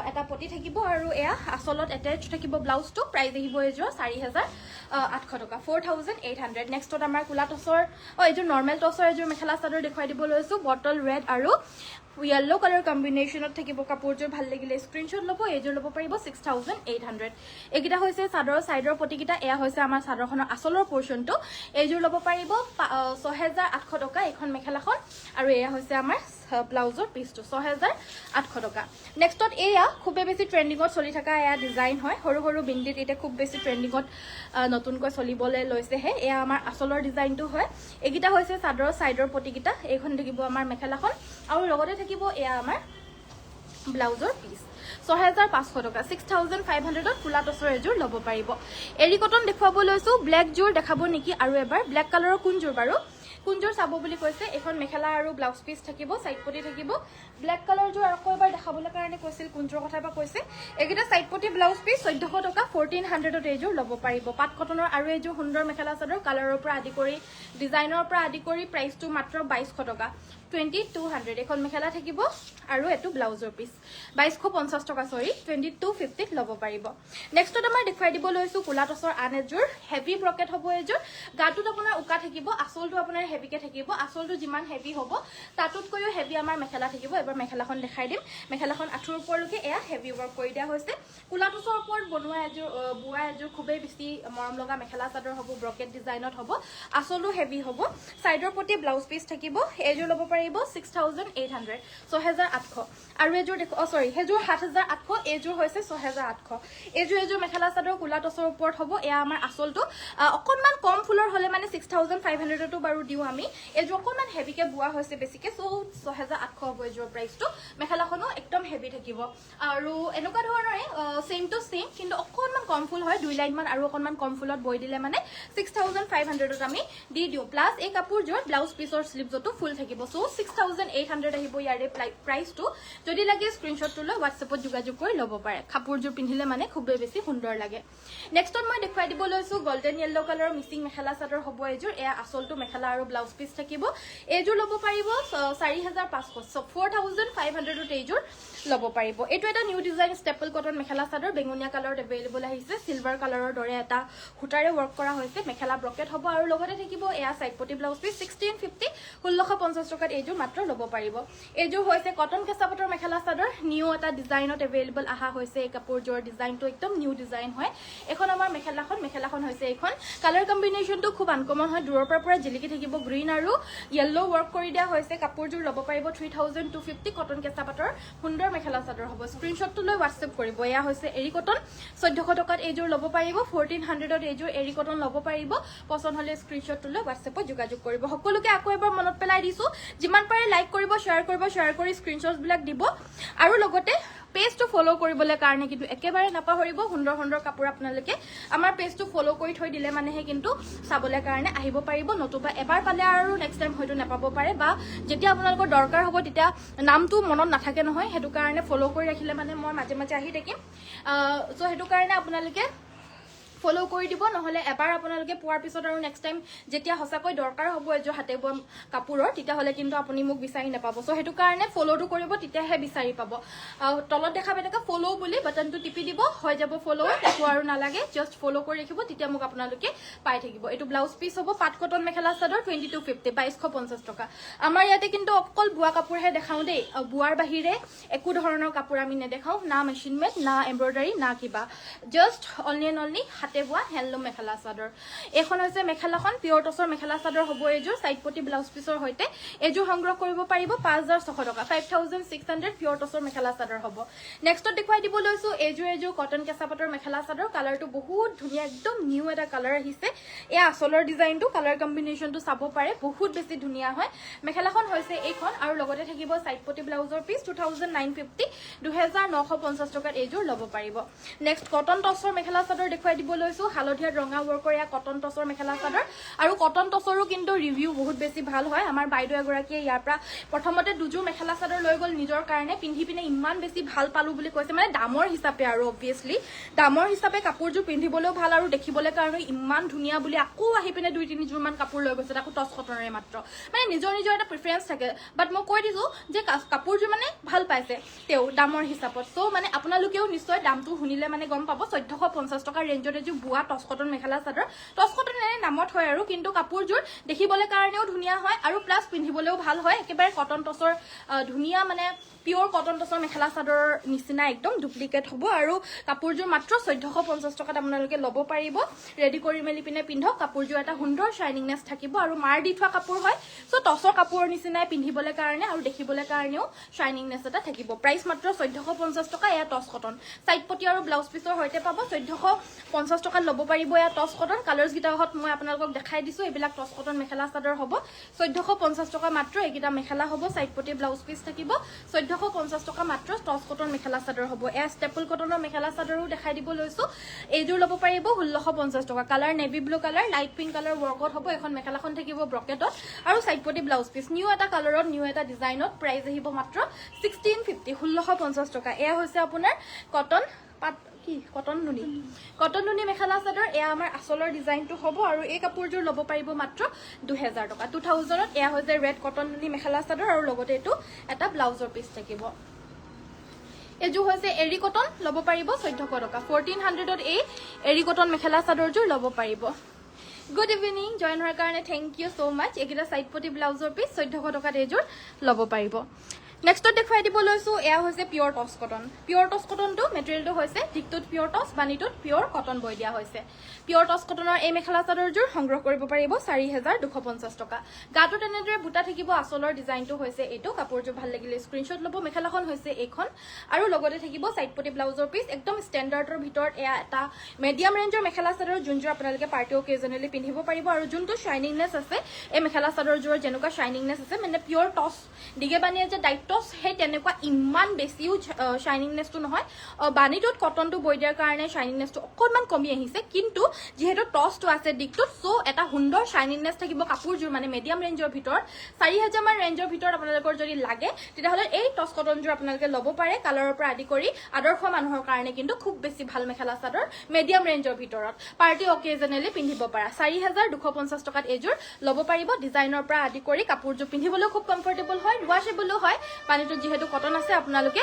এটা পটি থাকিব আৰু এয়া আসলত এটাচ থাকিব ব্লাউজটো প্ৰাইস আহিব এইযোৰ 4800 টকা 4800 নেক্সটত আমাৰ কুলা টছৰ এইযোৰ নৰ্মেল টছৰ এযোৰ মেখেলা চাদৰ দেখুৱাই দিব লৈছো বটল ৰেড আৰু yellow color combinationত থাকিব কাপোৰযোৰ ভাল লাগিলে স্ক্ৰিনশ্বট ল'ব এইযোৰ ল'ব পাৰিব 6800 একিটা হৈছে চাদৰৰ সাইডৰ পটিকিটা এয়া হৈছে আমাৰ চাদৰখনৰ আসলৰ পোৰশনটো এইযোৰ ল'ব পাৰিব 6800 টকা এখন মেখেলাখন আৰু এয়া হৈছে আমাৰ ব্লাউজৰ পিসটো 6800 টকা নেক্সটত এয়া খুবেই বেছি ট্ৰেন্ডিংত চলি থকা এয়া ডিজাইন হয় সৰু সৰু বিন্দিত এটা খুব বেছি ট্ৰেন্ডিংত নতুনকৈ চলিবলৈ লৈছে হে এয়া আমাৰ আসলৰ ডিজাইনটো হয় একিটা হৈছে চাদৰৰ সাইডৰ পটিকিটা এইখন থাকিব আমাৰ মেখেলাখন আৰু লগতে থাকিব এয়া আমাৰ ব্লাউজৰ পিস 6500 টকা 6500 ত ফুলা টছৰ এযোৰ ল'ব পাৰিব এৰি কটন দেখুৱাব লৈছো ব্ল্যাক জোৰ দেখাব নেকি আৰু এবাৰ ব্ল্যাক কালাৰৰ কোন জোৰ বাৰু কুঞ্জৰ চাব বুলি কৈছে এখন মেখেলা আৰু ব্লাউজ পিস থাকিব সাইড পটি থাকিব ব্ল্যাক কালাৰ জোৰ আৰু কয়বাৰ দেখাবলৈ কাৰণে কৈছিল কুঞ্জৰ কথা বা কৈছে একিটা সাইড পটি ব্লাউজ পিস 1400 টকা 1400 ত এইযোৰ ল'ব পাৰিব পাট কটনৰ আৰু এইযোৰ সুন্দৰ মেখেলা চাদৰ কালাৰৰ পৰা আদি কৰি ডিজাইনৰ পৰা আদি কৰি প্ৰাইসটো মাত্ৰ 2200 টকা 2200 এখন মেখেলা থাকিব আৰু এটো ব্লাউজৰ পিস 2250 টকা সৰি 2250 ল'ব পাৰিব নেক্সটত আমাৰ দেখুৱাই দিব লৈছো কুলা টছৰ আন এযোৰ হেভি ব্ৰকেট হ'ব এযোৰ গাটোত আপোনাৰ উকা থাকিব আসলটো আপোনাৰ হেভিকে থাকিব আসলটো যিমান হেভি হ'ব তাততকৈও হেভি আমাৰ মেখেলা থাকিব এবাৰ মেখেলাখন দেখাই দিম মেখেলাখন আঠুৰ ওপৰলৈকে এয়া হেভি ৱৰ্ক কৰি দিয়া হৈছে কুলা টছৰ ওপৰত বনোৱা এযোৰ বুৱা এযোৰ খুবেই বেছি মৰম লগা মেখেলা চাদৰ হ'ব ব্ৰকেট ডিজাইনত হ'ব আসলটো হেভি হ'ব সাইডৰ পটি ব্লাউজ পিস থাকিব এযোৰ ল'ব পাৰিব 6800 6800 আৰু এযোৰ সৰি হেযোৰ 7800 এযোৰ হৈছে 6800 এযোৰ মেখেলা চাদৰ কুলা টছৰ ওপৰত হ'ব এয়া আমাৰ আসলটো অকনমান কম ফুলৰ হলে মানে 6500 টো বাৰু দিও আমি এযোৰ অকনমান হেভিকে বুৱা হৈছে বেছিকে 6800 হ'ব এযোৰ প্ৰাইসটো মেখেলাখনো একদম হেভি থাকিব আৰু এনেকুৱা ধৰণৰে সেম টু সেম কিন্তু অকনমান কম ফুল হয় দুই লাইন মান আৰু অকনমান কম ফুলত বৈ দিলে মানে 6500 ত আমি দি দিও প্লাস এই কাপোৰযোৰ ব্লাউজ পিসৰ স্লিভজটো ফুল থাকিব 6800 আহিব ইয়াৰে প্ৰাইসটো যদি লাগে স্ক্ৰিনশ্বটটো লৈ হোৱাটছএপত যোগাযোগ কৰি ল'ব পাৰে কাপোৰযোৰ পিন্ধিলে মানে খুবেই বেছি সুন্দৰ লাগে নেক্সটত মই দেখুৱাই দিব লৈছো গোল্ডেন ইয়েলো কালাৰৰ মিচিং মেখেলা চাদৰ হ'ব এযোৰ এয়া আসলটো মেখেলা আৰু ব্লাউজ পিস থাকিব এযোৰ ল'ব পাৰিব 4500 4500 ত এইযোৰ ল'ব পাৰিব এটো এটা new design staple cotton mekhela chador বেঙুনীয়া কালাৰত এভেইলেবল আহিছে সিলভাৰ কালাৰৰ দৰে এটা হুটাৰে ৱৰ্ক কৰা হৈছে মেখেলা ব্ৰকেট হ'ব আৰু লগতে থাকিব এয়া সাইড পটি ব্লাউজ পিস 1650 1650 টকাত এইযোৰ মাত্ৰ ল'ব পাৰিব এইযোৰ হৈছে কটন কেঁচাপাতৰ মেখেলা চাদৰ নিউ এটা ডিজাইনত এভেইলেবল আহা হৈছে এই কাপোৰযোৰ ডিজাইনটো একদম নিউ ডিজাইন হয় এখন আমাৰ মেখেলাখন হৈছে এখন কালাৰ কম্বিনেশনটো খুব আনকমন হয় দূৰৰ পৰা জিলিকি থাকিব গ্ৰীন আৰু ইয়েলো ৱৰ্ক কৰি দিয়া হৈছে কাপোৰযোৰ ল'ব পাৰিব 3250 কোৱালিটি কটন কেঁচা পাটৰ সুন্দৰ মেখেলা চাদৰ হ'ব স্ক্ৰীনশ্বটটো লৈ হোৱাটছএপ কৰিব এয়া হৈছে এৰি কটন 1400 টকাত এইযোৰ ল'ব পাৰিব 1400ত এইযোৰ এৰি কটন ল'ব পাৰিব পছন্দ হ'লে স্ক্ৰীনশ্বটটো লৈ হোৱাটছএপত যোগাযোগ কৰিব সকলোকে আকৌ এবাৰ মনত পেলাই দিছো যিমান পাৰে লাইক কৰিব শ্বেয়াৰ কৰি স্ক্ৰীনশ্বটবিলাক দিব আৰু লগতে পেজটো ফলো কৰিবলৈ কাৰণে কিন্তু একেবাৰে নাপাহৰিব সুন্দৰ সুন্দৰ কাপোৰ আপোনালোকে আমাৰ পেজটো ফলো কৰি থৈ দিলে মানেহে কিন্তু চাবলৈ কাৰণে আহিব পাৰিব নতুবা এবাৰ পালে আৰু নেক্সট টাইম হয়তো নাপাব পাৰে বা যেতিয়া আপোনালোকৰ দৰকাৰ হ'ব তেতিয়া নামটো মনত নাথাকে নহয় সেইটো কাৰণে ফলো কৰি ৰাখিলে মানে মই মাজে মাজে আহি থাকিম সো সেইটো কাৰণে আপোনালোকে ফলো কৰি দিব নহলে এবাৰ আপোনালোকে পোৱাৰ পিছত আৰু নেক্সট টাইম যেতিয়া হসাকৈ দৰকাৰ হ'ব এযোৰ হাতে বোৱা কাপোৰৰ তেতিয়া হলে কিন্তু আপুনি মোক বিচাৰি নাপাব সো সেইটো কাৰণে ফলোটো কৰিব তেতিয়াহে বিচাৰি পাব তলত দেখা বেলেকা ফলো বুলি বাটনটো টিপি দিব হৈ যাব ফলো একো আৰু নালাগে জাস্ট ফলো কৰি ৰাখিব তেতিয়া মোক আপোনালোকে পাই থাকিব এটো ব্লাউজ পিস হ'ব পাট কটন মেখেলা চাদৰ 2250 2250 টকা আমাৰ ইয়াতে কিন্তু অকল বুৱা কাপোৰহে দেখাও দেই বুৱাৰ বাহিৰে একো ধৰণৰ কাপোৰ আমি নেদেখাও না মেচিন মেড না এমব্ৰয়ডাৰী না কিবা জাস্ট অনলি হাতে বোৱা হ্যান্ডলুম মেখেলা চাদৰ এখন হৈছে মেখেলাখন পিয়ৰ টছৰ মেখেলা চাদৰ হ'ব এযোৰ সাইড পটি ব্লাউজ পিছৰ হৈতে এযোৰ সংগ্ৰহ কৰিব পাৰিব 5600 টকা 5600 পিয়ৰ টছৰ মেখেলা চাদৰ হ'ব নেক্সটত দেখুৱাই দিব লৈছো এযোৰ কটন কেঁচা পাটৰ মেখেলা চাদৰ কালাৰটো বহুত ধুনীয়া একদম নিউ এটা কালাৰ আহিছে এই আসলৰ ডিজাইনটো কালাৰ কম্বিনেশনটো চাব পাৰে বহুত বেছি ধুনীয়া হয় মেখেলাখন হৈছে এইখন আৰু লগতে থাকিব সাইড পটি ব্লাউজৰ পিস 2950 2950 টকাত এযোৰ ল'ব পাৰিব নেক্সট কটন টছৰ মেখেলা চাদৰ দেখুৱাই দিব লৈছো হালধীয়া ৰঙা ৱৰ্কৰ ইয়া কটন টছৰ মেখেলা চাদৰ আৰু কটন টছৰো কিন্তু ৰিভিউ বহুত বেছি ভাল হয় আমাৰ বাইদেউ এগৰাকীয়ে ইয়াৰ পৰা প্ৰথমতে দুযোৰ মেখেলা চাদৰ লৈ গল নিজৰ কাৰণে পিন্ধি পিনে ইমান বেছি ভাল পালো বুলি কৈছে মানে দামৰ হিচাপে আৰু অবভিয়াসলি দামৰ হিচাপে কাপোৰযোৰ পিন্ধিবলৈও ভাল আৰু দেখিবলৈ কাৰণে ইমান ধুনীয়া বুলি আকৌ আহি পিনে দুই তিনি যোৰ মান কাপোৰ লৈ গৈছে তাকো টছ কটনৰে মাত্ৰ মানে নিজৰ এটা প্ৰিফাৰেন্স থাকে বাট মই কৈ দিছো যে কাপোৰযোৰ মানে ভাল পাইছে তেও দামৰ হিচাপত সো মানে আপোনালোকেও নিশ্চয় দামটো শুনিলে মানে গম পাব 1450 টকা ৰেঞ্জত এযোৰ বুৱা টছ কটন মেখেলা চাদৰ টছ কটন এনে নামত হয় আৰু কিন্তু কাপোৰযোৰ দেখিবলৈ কাৰণেও ধুনীয়া হয় আৰু প্লাস পিন্ধিবলৈও ভাল হয় একেবাৰে কটন টছৰ ধুনীয়া মানে পিওৰ কটন টছৰ মেখেলা চাদৰ নিচিনা একদম ডুপ্লিকেট হ'ব আৰু কাপোৰযোৰ মাত্ৰ 1450 টকাত আপোনালোকে ল'ব পাৰিব ৰেডি কৰি মেলি পিনে পিন্ধক কাপোৰযোৰ এটা সুন্দৰ শাইনিংনেস থাকিব আৰু মাৰ দি থোৱা কাপোৰ হয় সো টছৰ কাপোৰৰ নিচিনাই পিন্ধিবলৈ কাৰণে আৰু দেখিবলৈ কাৰণেও শাইনিংনেস এটা থাকিব প্ৰাইস মাত্ৰ 1450 টকা এয়া টছ কটন সাইড পটি আৰু ব্লাউজ পিছৰ হৈতে পাব 1450 টকাত ল'ব পাৰিব এয়া টছ কটন কালাৰ্স গিটাহত মই আপোনালোকক দেখাই দিছো এবিলাক টছ কটন মেখেলা চাদৰ হ'ব 1450 টকা মাত্ৰ একিটা মেখেলা হ'ব সাইড পটি ব্লাউজ পিছ থাকিব 1450 টকা মাত্ৰ টছ কটন মেখেলা চাদৰ হ'ব এ ষ্টেপল কটনৰ মেখেলা চাদৰো দেখাই দিব লৈছো এইযোৰ ল'ব পাৰিব 1650 টকা colour navy blue colour light pink colour ৱৰ্কত হ'ব এখন মেখেলাখন থাকিব ব্ৰকেটত আৰু সাইড পটি ব্লাউজ পিছ নিউ এটা কালাৰত নিউ এটা ডিজাইনত প্ৰাইস আহিব মাত্ৰ 1650 1650 টকা এয়া হৈছে আপোনাৰ কটন পাট কি কটন নুনি মেখেলা চাদৰ এয়া আমাৰ আসলৰ ডিজাইনটো হ'ব আৰু এই কাপোৰযোৰ ল'ব পাৰিব মাত্ৰ 2000 টকা 2000ত এয়া হৈছে ৰেড কটন নুনি মেখেলা চাদৰ আৰু লগতে এটো এটা ব্লাউজৰ পিছ থাকিব এযোৰ হৈছে এৰি কটন ল'ব পাৰিব 1400 টকা 1400ত এই এৰি কটন মেখেলা চাদৰযোৰ ল'ব পাৰিব গুড ইভিনিং জয়েন হোৱাৰ কাৰণে থ্যাংক ইউ সো মাচ একিটা সাইড পটি ব্লাউজৰ পিছ 1400 টকাত এযোৰ ল'ব পাৰিব নেক্সটত দেখুৱাই দিব লৈছো এয়া হৈছে পিওৰ টছ কটনটো মেটেৰিয়েলটো হৈছে দিকটোত পিওৰ টছ বানিটোত পিওৰ কটন বৈ দিয়া হৈছে পিওৰ টছ কটনৰ এই মেখেলা চাদৰযোৰ সংগ্ৰহ কৰিব পাৰিব 4250 টকা গাটোত এনেদৰে বুটা থাকিব আসলৰ ডিজাইনটো হৈছে এটো কাপোৰযোৰ ভাল লাগিলে স্ক্ৰীনশ্বট ল'ব মেখেলাখন হৈছে এইখন আৰু লগতে থাকিব সাইড পটি ব্লাউজৰ পিছ একদম ষ্টেণ্ডাৰ্ডৰ ভিতৰত এয়া এটা মিডিয়াম ৰেঞ্জৰ মেখেলা চাদৰ যোনযোৰ আপোনালোকে পাৰ্টি অকেজনেলি পিন্ধিব পাৰিব আৰু যোনটো শাইনিংনেস আছে এই মেখেলা চাদৰযোৰৰ যেনেকুৱা শাইনিংনেস আছে মানে পিওৰ টছ দিগে বানিয়ে যে টছ হে তেনেকুৱা ইমান বেছিও শাইনিংনেসটো নহয় বানিটোত কটনটো বৈ দিয়াৰ কাৰণে শাইনিংনেসটো অকনমান কমি আহিছে কিন্তু যেহেতু টছটো আছে দিকটোত সো এটা সুন্দৰ শাইনিংনেস থাকিব কাপোৰযোৰ মানে মিডিয়াম ৰেঞ্জৰ ভিতৰত 4000 মান ৰেঞ্জৰ ভিতৰত আপোনালোকৰ যদি লাগে তেতিয়াহলে এই টছ কটনযোৰ আপোনালোকে ল'ব পাৰে কালাৰৰ পৰা আদি কৰি আদৰ্শ মানুহৰ কাৰণে কিন্তু খুব বেছি ভাল মেখেলা চাদৰ মিডিয়াম ৰেঞ্জৰ ভিতৰত পাৰ্টি অকেজনেলি পিন্ধিব পাৰা 4250 টকাত এযোৰ ল'ব পাৰিব ডিজাইনৰ পৰা আদি কৰি কাপোৰযোৰ পিন্ধিবলৈ খুব কমফৰ্টেবল হয় ওয়াশেবলও হয় পানীটো যেহেতু কটন আছে আপোনালোকে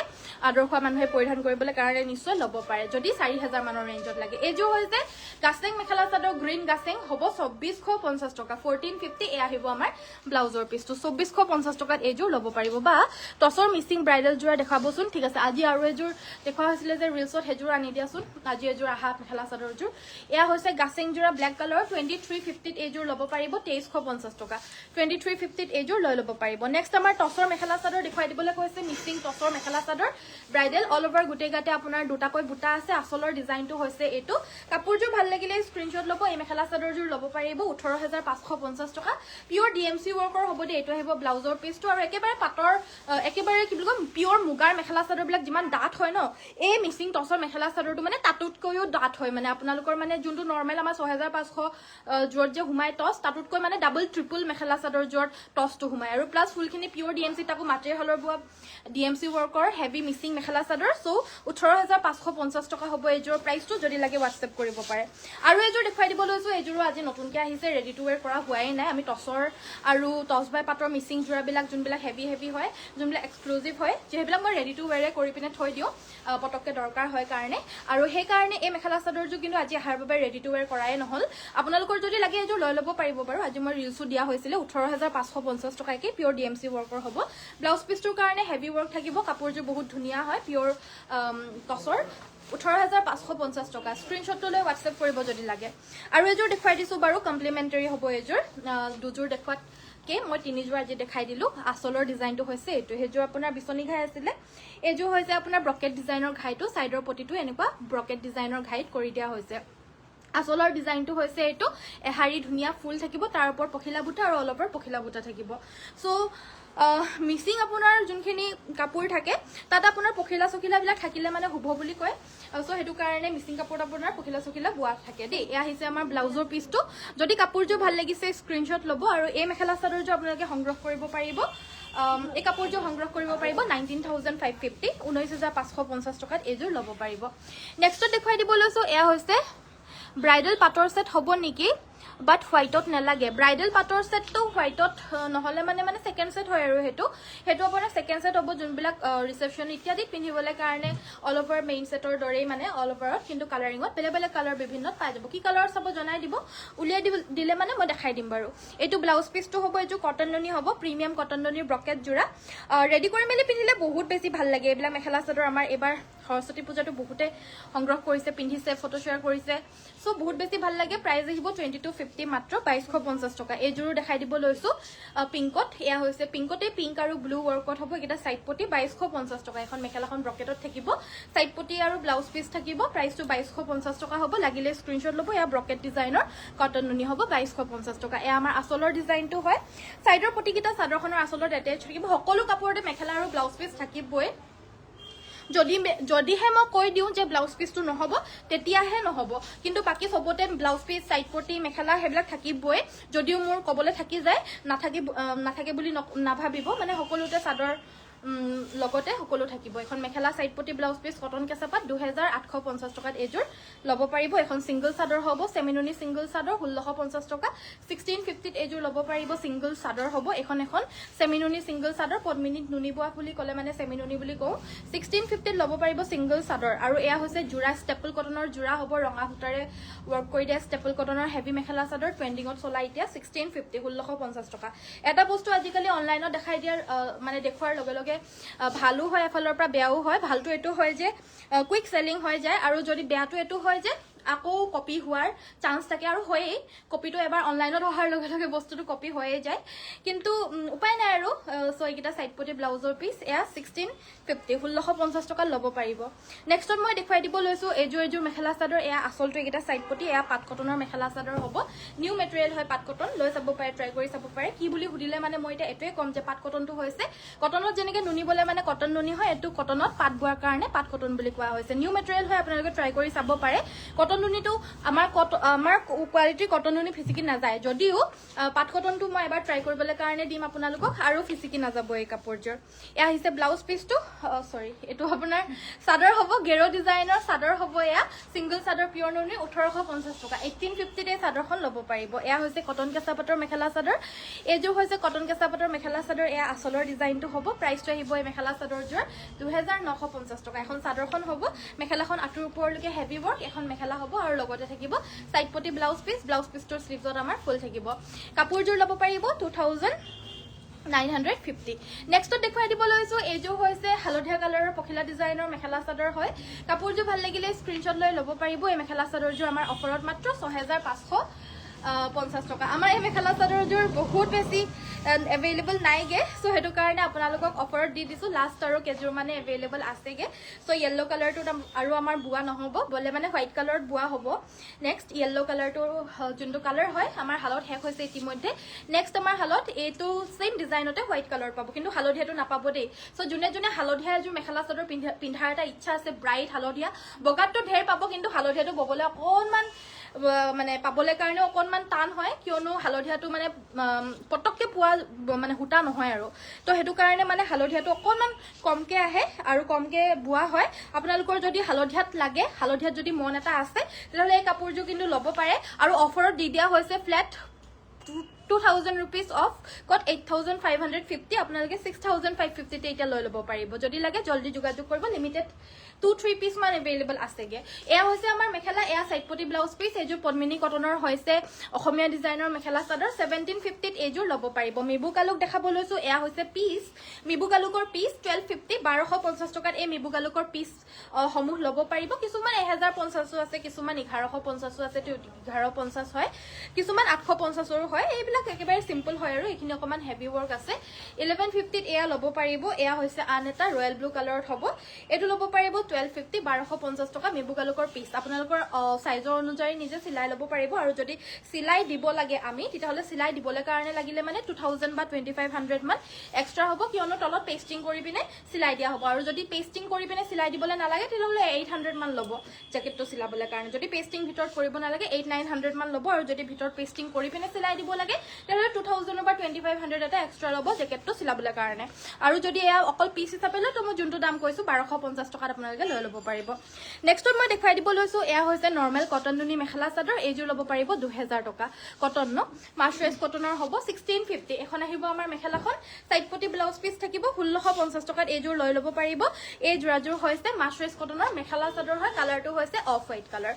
আদৰ্শ মানুহে পৰিধান কৰিবলৈ কাৰণে নিশ্চয় ল'ব পাৰে যদি 4000 মানৰ ৰেঞ্জত লাগে এযোৰ হৈছে গাছেং মেখেলা চাদৰ গ্ৰীন গাছেং হ'ব 2450 টকা 1450 এ আহিব আমাৰ ব্লাউজৰ পিছটো 2450 টকাত এযোৰ ল'ব পাৰিব বা টছৰ মিচিং ব্ৰাইডাল জোৰা দেখাবচোন ঠিক আছে আজি আৰু এযোৰ দেখুৱা হৈছিল যে ৰিলছত হেযোৰ আনি দিয়াচোন আজি এযোৰ আহা মেখেলা চাদৰযোৰ এয়া হৈছে গাছেং জোৰা ব্ল্যাক কালাৰ 2350 ত এযোৰ ল'ব পাৰিব 2350 টকা 2350 ত এযোৰ লৈ ল'ব পাৰিব নেক্সট আমাৰ টছৰ মেখেলা চাদৰ দেখুৱাই দেখুৱাই দিবলৈ কৈছে mixing টছৰ mekhela chador bridal all over গোটেই গাতে আপোনাৰ দুটাকৈ বুটা আছে আচলৰ ডিজাইনটো হৈছে এইটো কাপোৰযোৰ ভাল লাগিলে স্ক্ৰীনশ্বট ল'ব এই মেখেলা চাদৰযোৰ ল'ব পাৰিব 18550 টকা পিওৰ ডিএমচি ৱৰ্কৰ হ'ব দে এইটো আহিব ব্লাউজৰ পিচটো আৰু একেবাৰে পাটৰ একেবাৰে কি বুলি কম পিওৰ মুগাৰ মেখেলা চাদৰবিলাক যিমান ডাঠ হয় ন এই মিক্সিং টছৰ মেখেলা চাদৰটো মানে তাতোতকৈও ডাঠ হয় মানে আপোনালোকৰ মানে যোনটো নৰ্মেল আমাৰ 6500 জোৰত যে হুমাই টছ তাতোতকৈ মানে ডাবল ট্ৰিপল মেখেলা চাদৰ জোৰত টছটো হুমাই আৰু প্লাছ ফুলখিনি পিওৰ ডিএমচি তাকো মাটিৰ হলৰ বোৱা DMC ৱৰ্কৰ heavy mixing mekhela chador so 18550 টকা হ'ব এইযোৰ প্ৰাইচটো যদি লাগে হোৱাটছএপ কৰিব পাৰে আৰু এইযোৰ দেখুৱাই দিব লৈছো এইযোৰো আজি নতুনকৈ আহিছে ৰেডি টু ৱেৰ কৰা হোৱাই নাই আমি টছৰ আৰু টছ বাই পাটৰ মিক্সিং জোৰাবিলাক যোনবিলাক হেভি হয় যোনবিলাক এক্সক্লুজিভ হয় যেবিলাক মই ৰেডি টু ৱেৰে কৰি পিনে থৈ দিওঁ পটককে দৰকাৰ হয় কাৰণে আৰু সেই কাৰণে এই মেখেলা চাদৰযোৰ কিন্তু আজি আহাৰ বাবে ৰেডি টু ৱেৰ কৰাই নহল আপোনালোকৰ যদি লাগে এইযোৰ লৈ ল'ব পাৰিব বাৰু আজি মই ৰিলছো দিয়া হৈছিল 18550 টকাকৈ পিওৰ ডিএমচি ৱৰ্কৰ হ'ব ব্লাউজ পিচটোৰ কাৰণে হেভি ৱৰ্ক থাকিব কাপোৰযোৰ বহুত ধুনীয়া হয় পিওৰ টছৰ 18550 টকা স্ক্ৰীনশ্বটটো লৈ হোৱাটছএপ কৰিব যদি লাগে আৰু এইযোৰ দেখুৱাই দিছো বাৰু কমপ্লিমেণ্টাৰী হ'ব এইযোৰ দুযোৰ দেখুৱাত কে মই তিনিযোৰ আজি দেখাই দিলো আচলৰ ডিজাইনটো হৈছে এইটো সেইযোৰ আপোনাৰ বিচনী ঘাই আছিলে এইযোৰ হৈছে আপোনাৰ ব্ৰকেট ডিজাইনৰ ঘাইটো সাইডৰ পটিটো এনেকুৱা ব্ৰকেট ডিজাইনৰ ঘাইত কৰি দিয়া হৈছে আচলৰ ডিজাইনটো হৈছে এইটো এহাৰি ধুনীয়া ফুল থাকিব তাৰ ওপৰত পখিলা বুটা আৰু অলপৰ পখিলা বুটা থাকিব সো মিক্সিং আপোনাৰ যোনখিনি কাপোৰ থাকে তাত আপোনাৰ পখিলা চখিলাবিলাক থাকিলে মানে শুভ বুলি কয় সো সেইটো কাৰণে মিক্সিং কাপোৰত আপোনাৰ পখিলা চখিলা বোৱা থাকে দেই এয়া আহিছে আমাৰ ব্লাউজৰ পিচটো যদি কাপোৰযোৰ ভাল লাগিছে স্ক্ৰীনশ্বট ল'ব আৰু এই মেখেলা চাদৰযোৰ আপোনালোকে সংগ্ৰহ কৰিব পাৰিব এই কাপোৰযোৰ সংগ্ৰহ কৰিব পাৰিব 19550 19550 টকাত এইযোৰ ল'ব পাৰিব নেক্সটত দেখুৱাই দিব লৈছো এয়া হৈছে ব্ৰাইডেল পাটৰ সেট হ'ব নেকি বাট হোৱাইটত নালাগে ব্ৰাইডেল পাটৰ সেটটো হোৱাইটত নহলে মানে সেকেন্ড সেট হয় আৰু হেতু আপোনাৰ সেকেন্ড সেট হ'ব যোনবিলাক ৰিসেপশন ইত্যাদি পিন্ধিবলৈ কাৰণে অল ওভাৰ মেইন সেটৰ দৰেই মানে অল ওভাৰত কিন্তু কালাৰিংত বেলেগ কালাৰ বিভিন্নত পাই যাব কি কালাৰ চাব জনাই দিব উলিয়াই দিলে মানে মই দেখাই দিম বাৰু এইটো ব্লাউজ পিচটো হ'ব এইটো কটন নুনি হ'ব প্ৰিমিয়াম কটন নুনিৰ ব্ৰকেট জোৰা ৰেডি কৰি মেলি পিন্ধিলে বহুত বেছি ভাল লাগে এইবিলাক মেখেলা চাদৰ আমাৰ এবাৰ সৰস্বতী পূজাটো বহুতে সংগ্ৰহ কৰিছে পিন্ধিছে ফটো শেয়াৰ কৰিছে সো বহুত বেছি ভাল লাগে প্ৰাইস আহিব 2250 মাত্ৰ 2250 টকা এইযোৰো দেখাই দিব লৈছো পিংকত এয়া হৈছে পিংকতে পিংক আৰু ব্লু ৱৰ্কত হ'ব এটা সাইড পটি 2250 টকা এখন মেখেলাখন ব্ৰকেটত থাকিব সাইড পটি আৰু ব্লাউজ পিচ থাকিব প্ৰাইসটো 2250 টকা হ'ব লাগিলে স্ক্ৰীনশ্বট ল'ব এয়া ব্ৰকেট ডিজাইনৰ কটন নুনি হ'ব 2250 টকা এয়া আমাৰ আচলৰ ডিজাইনটো হয় সাইডৰ পটিকিটা চাদৰখনৰ আচলত এটাচ থাকিব সকলো কাপোৰতে মেখেলা আৰু ব্লাউজ পিচ থাকিবই যদিহে মই কৈ দিওঁ যে ব্লাউজ পিচটো নহব তেতিয়াহে নহব কিন্তু বাকি সবতে ব্লাউজ পিচ সাইড পটি মেখেলা হেবিলাক থাকিবই যদিও মোৰ কবলে থাকি যায় নাথাকে বুলি নাভাবিব মানে সকলোতে চাদৰ লগতে সকলো থাকিব এখন মেখেলা সাইড পটি ব্লাউজ পিচ কটন কেঁচাপাত 2850 টকাত এযোৰ ল'ব পাৰিব এখন সিঙ্গল চাদৰ হ'ব সেমিনুনি সিঙ্গল চাদৰ 1650 টকা 1650 ত এযোৰ ল'ব পাৰিব সিঙ্গল চাদৰ হ'ব এখন সেমিনুনি সিঙ্গল চাদৰ পদ্মিনীত নুনি বোৱা বুলি ক'লে মানে সেমিনুনি বুলি কওঁ 1650 ত ল'ব পাৰিব সিঙ্গল চাদৰ আৰু এয়া হৈছে জোৰা ষ্টেপল কটনৰ জোৰা হ'ব ৰঙা সূতাৰে ওয়াৰ্ক কৰি দিয়া ষ্টেপল কটনৰ হেভি মেখেলা চাদৰ ট্ৰেন্ডিংত চলা এতিয়া 1650 1650 টকা এটা বস্তু আজিকালি অনলাইনত দেখাই দিয়াৰ মানে দেখুৱাৰ লগে লগে ভালো হয় এফালৰ পৰা বেয়াও হয় ভালটো এটো হয় যে কুইক সেলিং হৈ যায় আৰু যদি বেয়াটো এটো হয় যে আকৌ কপি হোৱাৰ চান্স থাকে আৰু হয়ে কপিটো এবাৰ অনলাইনত অহাৰ লগে লগে বস্তুটো কপি হৈয়ে যায় কিন্তু উপায় নাই আৰু সো এইটা সাইড পটি ব্লাউজৰ পিচ এয়া 1650 1650 টকা ল'ব পাৰিব নেক্সটত মই দেখুৱাই দিব লৈছো এযোৰ মেখেলা চাদৰ এয়া আসলটো এইটা সাইড পটি এয়া পাট কটনৰ মেখেলা চাদৰ হ'ব নিউ মেটেৰিয়েল হয় পাট কটন লৈ চাব পাৰে ট্ৰাই কৰি চাব পাৰে কি বুলি সুধিলে মানে মই এটা এটোৱে কম যে পাট কটনটো হৈছে কটনত যেনেকে নুনিবলে মানে কটন নুনি হয় এটো কটনত পাট বোৱাৰ কাৰণে পাট কটন বুলি কোৱা হৈছে নিউ মেটেৰিয়েল হয় আপোনালোকে ট্ৰাই কৰি চাব পাৰে কটন নুনিটো আমাৰ কোৱালিটি কটন নুনি ফিসিকি নাযায় যদিও পাট কটনটো মই এবাৰ ট্ৰাই কৰিবলৈ কাৰণে দিম আপোনালোকক আৰু ফিসিকি নাযাব এই কাপোৰজোৰ এয়া হৈছে ব্লাউজ পিচটো সৰি এটো আপোনাৰ চাদৰ হ'ব গেৰো ডিজাইনৰ চাদৰ হ'ব এয়া সিঙ্গল চাদৰ পিওৰ নুনি 1850 টকা 1850 তে চাদৰখন ল'ব পাৰিব এয়া হৈছে কটন কেঁচাপাতৰ মেখেলা চাদৰ এযোৰ হৈছে কটন কেঁচাপাতৰ মেখেলা চাদৰ এয়া আচলৰ ডিজাইনটো হ'ব প্ৰাইসটো আহিব এই মেখেলা চাদৰজোৰ 2950 টকা এখন চাদৰখন হ'ব মেখেলাখন আঁঠুৰ ওপৰলৈকে হেভি ৱৰ্ক এখন মেখেলা হ'ব আৰু লগতে থাকিব সাইড পটি ব্লাউজ পিচটোৰ স্লিভছত আমাৰ ফুল থাকিব কাপোৰজোৰ ল'ব পাৰিব 2950 নেক্সটত দেখুৱাই দিব লৈছো এযোৰ হৈছে হালধীয়া কালাৰৰ পখিলা ডিজাইনৰ মেখেলা চাদৰ হয় কাপোৰজোৰ ভাল লাগিলে স্ক্ৰীনশ্বট লৈ ল'ব পাৰিব এই মেখেলা চাদৰজোৰ আমাৰ অফাৰত মাত্ৰ 6550 টকা আমাৰ এই মেখেলা চাদৰজোৰ বহুত বেছি এভেইলেবল নাইগে সো সেইটো কাৰণে আপোনালোকক অফাৰত দি দিছোঁ লাষ্ট আৰু কেজুৰ মানে এভেইলেবল আছেগে সো য়েল্লো কালাৰটো আৰু আমাৰ বোৱা নহ'ব বলে মানে হোৱাইট কালাৰত বোৱা হ'ব নেক্সট য়েল্লো কালাৰটো যোনটো কালাৰ হয় আমাৰ হালত শেষ হৈছে ইতিমধ্যে নেক্সট আমাৰ হালত এইটো সেম ডিজাইনতে হোৱাইট কালাৰ পাব কিন্তু হালধীয়াটো নাপাব দেই সো যোনে যোনে হালধীয়া এযোৰ মেখেলা চাদৰ পিন্ধাৰ এটা ইচ্ছা আছে ব্ৰাইট হালধীয়া বগাটো ঢেৰ পাব কিন্তু হালধীয়াটো ববলৈ অকণমান মানে পাবলৈ কাৰণে অকণমান টান হয় কিয়নো হালধীয়াটো মানে পটককে পোৱা মানে হুটা নহয় আৰু তো সেইটো কাৰণে মানে হালধীয়াটো অকণমান কমকে আহে আৰু কমকে বোৱা হয় আপোনালোকৰ যদি হালধীয়াত লাগে হালধীয়াত যদি মন এটা আছে তেতিয়াহ'লে এই কাপোৰযোৰ কিন্তু ল'ব পাৰে আৰু অফাৰত দি দিয়া হৈছে ফ্লেট 2000 rupees off got 8550 আপোনালোকে 6550 তে এটা লৈ ল'ব পাৰিব যদি লাগে জলদি যোগাযোগ কৰিব লিমিটেড 2-3 পিস মান এভেইলেবল আছেগে এয়া হৈছে আমাৰ মেখেলা এয়া সাইডপটি ব্লাউজ পিস এযোৰ পদ্মিনী কটনৰ হৈছে অসমীয়া ডিজাইনৰ মেখেলা চাদৰ 1750 ত এযোৰ ল'ব পাৰিব মিবু কালুক দেখাব লৈছো এয়া হৈছে পিস মিবু কালুকৰ পিস 1250 1250 টকাত এই মিবু কালুকৰ পিস সমূহ ল'ব পাৰিব কিছুমান 1050 আছে কিছুমান 1150 আছে 1150 হয় কিছুমান 850 ৰো হয় এইবিলাক একেবাৰে সিম্পল হয় আৰু এখিনি অকমান হেভি ওয়াৰ্ক আছে 1150 ত এয়া ল'ব পাৰিব এয়া হৈছে আন এটা ৰয়েল ব্লু কালাৰত হ'ব এটো ল'ব পাৰিব 1250 1250 টকা মিবু কালুকৰ পিস আপোনালোকৰ সাইজৰ অনুযায়ী নিজে সিলাই ল'ব পাৰিব আৰু যদি সিলাই দিব লাগে আমি তেতিয়াহলে সিলাই দিবলৈ কাৰণে লাগিলে মানে 2000 বা 2500 মান এক্সট্ৰা হ'ব কিয়নো তলত পেস্টিং কৰি পিনে সিলাই দিয়া হ'ব আৰু যদি পেস্টিং কৰি পিনে সিলাই দিবলৈ নালাগে তেতিয়াহলে 800 মান ল'ব জ্যাকেটটো সিলাবলৈ কাৰণে যদি পেস্টিং ভিতৰত কৰিব নালাগে 8-900 মান ল'ব আৰু যদি ভিতৰত পেস্টিং কৰি পিনে সিলাই দিব লাগে তেতিয়াহলে 2000 বা 2500 এটা এক্সট্ৰা ল'ব জ্যাকেটটো সিলাবলৈ কাৰণে আৰু যদি এয়া অকল পিস হিচাপে লয় তো মই যোনটো দাম কৈছো 1250 টকাত আপোনালোকে লৈ ল'ব পাৰিব নেক্সটত মই দেখাই দিব লৈছো এয়া হৈছে নৰমাল কটন নুনি মেখেলা চাদৰ এইযোৰ ল'ব পাৰিব 2000 টকা কটন ন মাৰ্চাৰাইজ কটনৰ হ'ব 1650 এখন আহিব আমাৰ মেখেলাখন সাইডপটি ব্লাউজ পিস থাকিব 1650 টকাত এইযোৰ লৈ ল'ব পাৰিব এই জোৰাযোৰ হৈছে মাৰ্চাৰাইজ কটনৰ মেখেলা চাদৰ হয় কালাৰটো হৈছে অফ হোৱাইট কালাৰ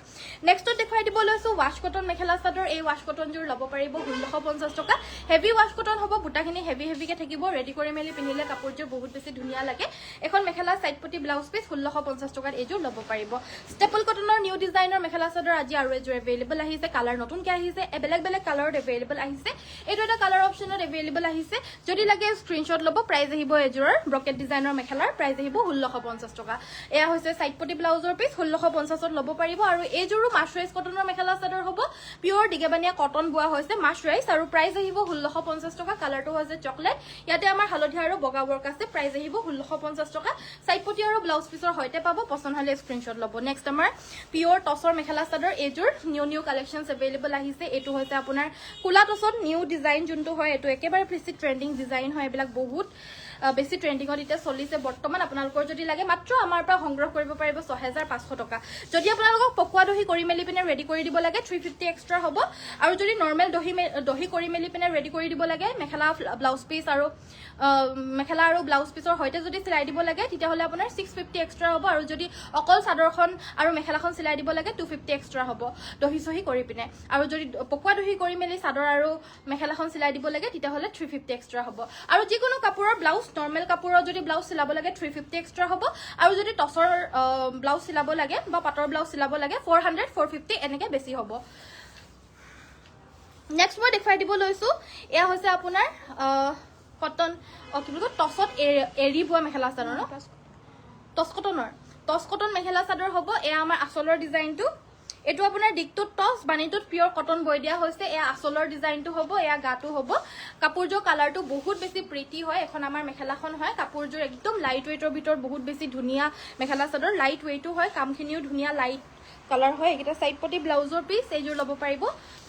নেক্সটত দেখাই দিব লৈছো ওয়াশ কটন মেখেলা চাদৰ এই ওয়াশ কটন জোৰ ল'ব পাৰিব 1650 টকা হেভি ওয়াশ কটন হ'ব বুটাখিনি হেভিকে থাকিব ৰেডি কৰি মেলি পিন্ধিলে কাপোৰযোৰ বহুত বেছি ধুনীয়া লাগে এখন মেখেলা সাইডপটি ব্লাউজ পিস 1650 টকাত এইযোৰ ল'ব পাৰিব ষ্টেপল কটনৰ নিউ ডিজাইনৰ মেখেলা চাদৰ আজি আৰু এযোৰ এভেইলেবল আহিছে কালাৰ নতুনকৈ আহিছে বেলেগ বেলেগ কালাৰত এভেইলেবল আহিছে এইটো এটা কালাৰ অপচনত এভেইলেবল আহিছে যদি লাগে স্ক্ৰিনশ্বট ল'ব প্ৰাইস আহিব এযোৰৰ ব্ৰকেট ডিজাইনৰ মেখেলাৰ প্ৰাইস আহিব 1650 টকা এয়া হৈছে সাইডপটি ব্লাউজৰ পিস 1650 ত ল'ব পাৰিব আৰু এইযোৰো মাৰ্চাৰাইজ কটনৰ মেখেলা চাদৰ হ'ব পিওৰ দিগেবানিয়া কটন বোৱা হৈছে মাৰ্চাৰাইজ আৰু প্ৰাইস আহিব 1650 টকা কালাৰটো হৈছে চকলেট ইয়াতে আমাৰ হালধীয়া আৰু বগা ওয়াৰ্ক আছে প্ৰাইস আহিব 1650 টকা সাইডপটি আৰু ব্লাউজ পিসৰ হৈতে পাব পছন্দ হলে স্ক্ৰিনশ্বট ল'ব নেক্সট আমাৰ পিওৰ টসৰ মেখেলা চাদৰ এইযোৰ নিউ কালেকশনস এভেইলেবল আহিছে এটো হৈছে আপোনাৰ কুলা টসত নিউ ডিজাইন যোনটো হয় এটো একেবাৰে বেছি ট্ৰেন্ডিং ডিজাইন হয় এবিলাক বহুত বেছি ট্ৰেন্ডিংত এটা চলিছে বৰ্তমান আপোনালোকৰ যদি লাগে মাত্ৰ আমাৰ পৰা সংগ্ৰহ কৰিব পাৰিব 6500 টকা যদি আপোনালোকক পকোৱা দহি কৰি মেলি পিনে ৰেডি কৰি দিব লাগে 350 এক্সট্ৰা হ'ব আৰু যদি নৰমাল দহি কৰি মেলি পিনে ৰেডি কৰি দিব লাগে মেখেলা ব্লাউজ পিস আৰু মেখেলা আৰু ব্লাউজ পিসৰ হৈতে যদি সিলাই দিব লাগে তেতিয়াহলে আপোনাৰ 650 এক্সট্ৰা হ'ব আৰু যদি অকল চাদৰখন আৰু মেখেলাখন সিলাই দিব লাগে 250 এক্সট্ৰা হ'ব দহি সহি কৰি পিনে আৰু যদি পকোৱা দহি কৰি মেলি চাদৰ আৰু মেখেলাখন সিলাই দিব লাগে তেতিয়াহলে 350 এক্সট্ৰা হ'ব আৰু যিকোনো কাপোৰৰ ব্লাউজ নৰমাল কাপোৰৰ যদি ব্লাউজ সিলাব লাগে 350 এক্সট্ৰা হ'ব আৰু যদি টসৰ ব্লাউজ সিলাব লাগে বা পাটৰ ব্লাউজ সিলাব লাগে 400 450 এনেকে বেছি হ'ব নেক্সট মই দেখাই দিব লৈছো এয়া হৈছে আপোনাৰ কটন কি বুলি কয় টসত এৰি বোৱা মেখেলা চাদৰ ন টস কটন মেখেলা চাদৰ হ'ব এয়া আমাৰ আচলৰ ডিজাইনটো এটো আপোনাৰ দিকটোত টস বানিটোত পিওৰ কটন বৈ দিয়া হৈছে এয়া আচলৰ ডিজাইনটো হ'ব এয়া গাটো হ'ব কাপোৰযোৰ কালাৰটো বহুত বেছি প্ৰিটি হয় এখন আমাৰ মেখেলাখন হয় কাপোৰযোৰ একদম লাইট ওয়েটৰ ভিতৰত বহুত বেছি ধুনীয়া মেখেলা চাদৰ লাইট ওয়েটো হয় কামখিনিও ধুনীয়া লাইট কালাৰ হয় এটা সাইডপটি ব্লাউজৰ পিস এইযোৰ ল'ব পাৰিব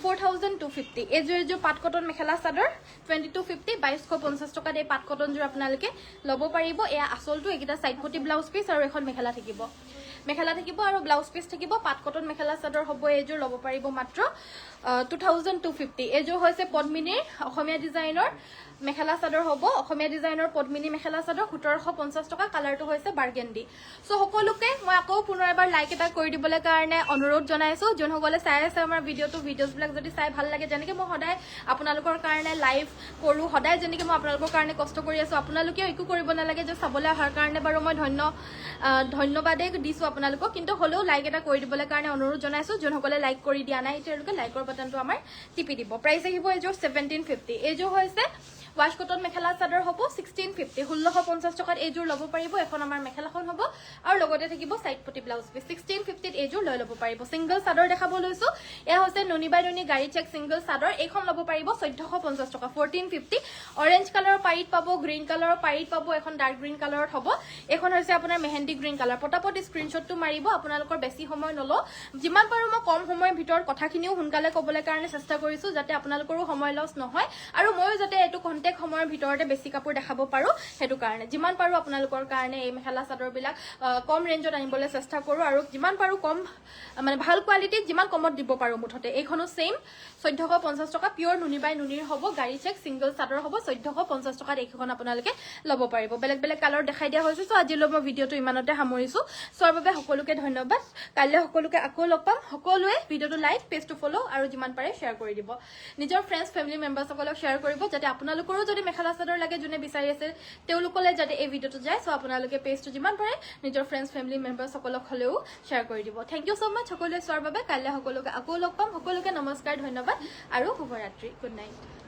4250 এইযোৰ পাট কটন মেখেলা চাদৰ 2250 2250 টকা এই পাট কটন যোৰ আপোনালোকে ল'ব পাৰিব এয়া আচলটো এটা সাইডপটি ব্লাউজ পিস আৰু এখন মেখেলা থাকিব আৰু ব্লাউজ পিস থাকিব পাট কটন মেখেলা চাদৰ হ'ব এইযোৰ ল'ব পাৰিব মাত্ৰ 2250 এইযোৰ হৈছে পদ্মিনীৰ অসমীয়া ডিজাইনৰ মেখেলা চাদৰ হ'ব অসমীয়া ডিজাইনৰ পদ্মিনী মেখেলা চাদৰ 1750 টকা কালাৰটো হৈছে বাৰ্গেন্ডি সো সকলোকে মই আকৌ পুনৰ এবাৰ লাইক এটা কৰি দিবলৈ কাৰণে অনুৰোধ জনাইছো যোনসকলে চাই আছে আমাৰ ভিডিঅ'জ বিলাক যদি চাই ভাল লাগে যেনেকৈ মই সদায় আপোনালোকৰ কাৰণে লাইভ কৰো সদায় যেনেকৈ মই আপোনালোকৰ কাৰণে কষ্ট কৰি আছো আপোনালোকেও একো কৰিব নালাগে যে চাবলৈ অহাৰ কাৰণে বাৰু মই ধন্যবাদে দিছো আপোনালোকক কিন্তু হলেও লাইক এটা কৰি দিবলৈ কাৰণে অনুৰোধ জনাইছো যোনসকলে লাইক কৰি দিয়া নাই তেওঁলোকে লাইকৰ বাটনটো আমাৰ টিপি দিব প্ৰাইস আহিব এইযোৰ 1750 এইযোৰ হৈছে ৱাছ কটন মেখেলা চাদৰ হ'ব 1650 1650 টকাত এইযোৰ ল'ব পাৰিব এখন আমাৰ মেখেলাখন হ'ব আৰু লগতে থাকিব সাইড পটি ব্লাউজ পিস 1650 ত এইযোৰ লৈ ল'ব পাৰিব সিঙ্গল চাদৰ দেখাব লৈছো এয়া হৈছে নুনি বাই নুনি গাড়ী চেক সিঙ্গল চাদৰ এইখন ল'ব পাৰিব 1450 টকা 1450 অৰেঞ্জ কালাৰৰ পাইট পাব গ্ৰীণ কালাৰৰ পাইট পাব এখন ডাৰ্ক গ্ৰীণ কালাৰত হ'ব এখন হৈছে আপোনাৰ মেহেন্দি গ্ৰীণ কালাৰ পটাপটি স্ক্ৰিনশ্বটটো মাৰিব আপোনালোকৰ বেছি সময় নলও যিমান পাৰো মই কম সময়ৰ ভিতৰত কথাখিনিও সোনকালে ক'বলৈ কাৰণে চেষ্টা কৰিছো যাতে আপোনালোকৰো সময় লছ নহয় আৰু ময়ো যাতে এটো কন্টেক্ট সময়ৰ ভিতৰতে বেছি কাপোৰ দেখাব পাৰো হেতু কাৰণে যিমান পাৰো আপোনালোকৰ কাৰণে এই মেখেলা চাদৰ বিলাক কম ৰেঞ্জত আনিবলৈ চেষ্টা কৰো আৰু যিমান পাৰো কম মানে ভাল কোৱালিটিত যিমান কমত দিব পাৰো মুঠতে এইখনো সেম 1450 টকা পিওৰ নুনি বাই নুনিৰ হ'ব গাড়ী চেক সিঙ্গল চাদৰ হ'ব 1450 টকাত এইখন আপোনালোকে ল'ব পাৰিব বেলেগ বেলেগ কালাৰ দেখাই দিয়া হৈছে সো আজিলৈ মই ভিডিওটো ইমানতে সামৰিছো সোৱাৰ বাবে সকলোকে ধন্যবাদ কাইলৈ সকলোকে আকৌ লগ পাম সকলোৱে ভিডিওটো লাইক পেজটো ফলো আৰু যিমান পাৰে শেয়াৰ কৰি দিব নিজৰ ফ্ৰেন্ডছ ফ্যামিলি মেম্বাৰসকলক শেয়াৰ কৰিব যাতে আপোনালোকৰো যদি মেখেলা চাদৰ লাগে যোনে বিচাৰি আছে তেওঁলোকলৈ যাতে এই ভিডিওটো যায় সো আপোনালোকে পেজটো যিমান পাৰে নিজৰ ফ্ৰেন্ডছ ফ্যামিলি মেম্বাৰসকলক হলেও শেয়াৰ কৰি দিব থ্যাংক ইউ সো মাচ সকলোৱে সোৱাৰ বাবে কাইলৈ সকলোকে আকৌ লগ পাম সকলোকে নমস্কাৰ ধন্যবাদ আৰু শুভৰাত্ৰি গুড নাইট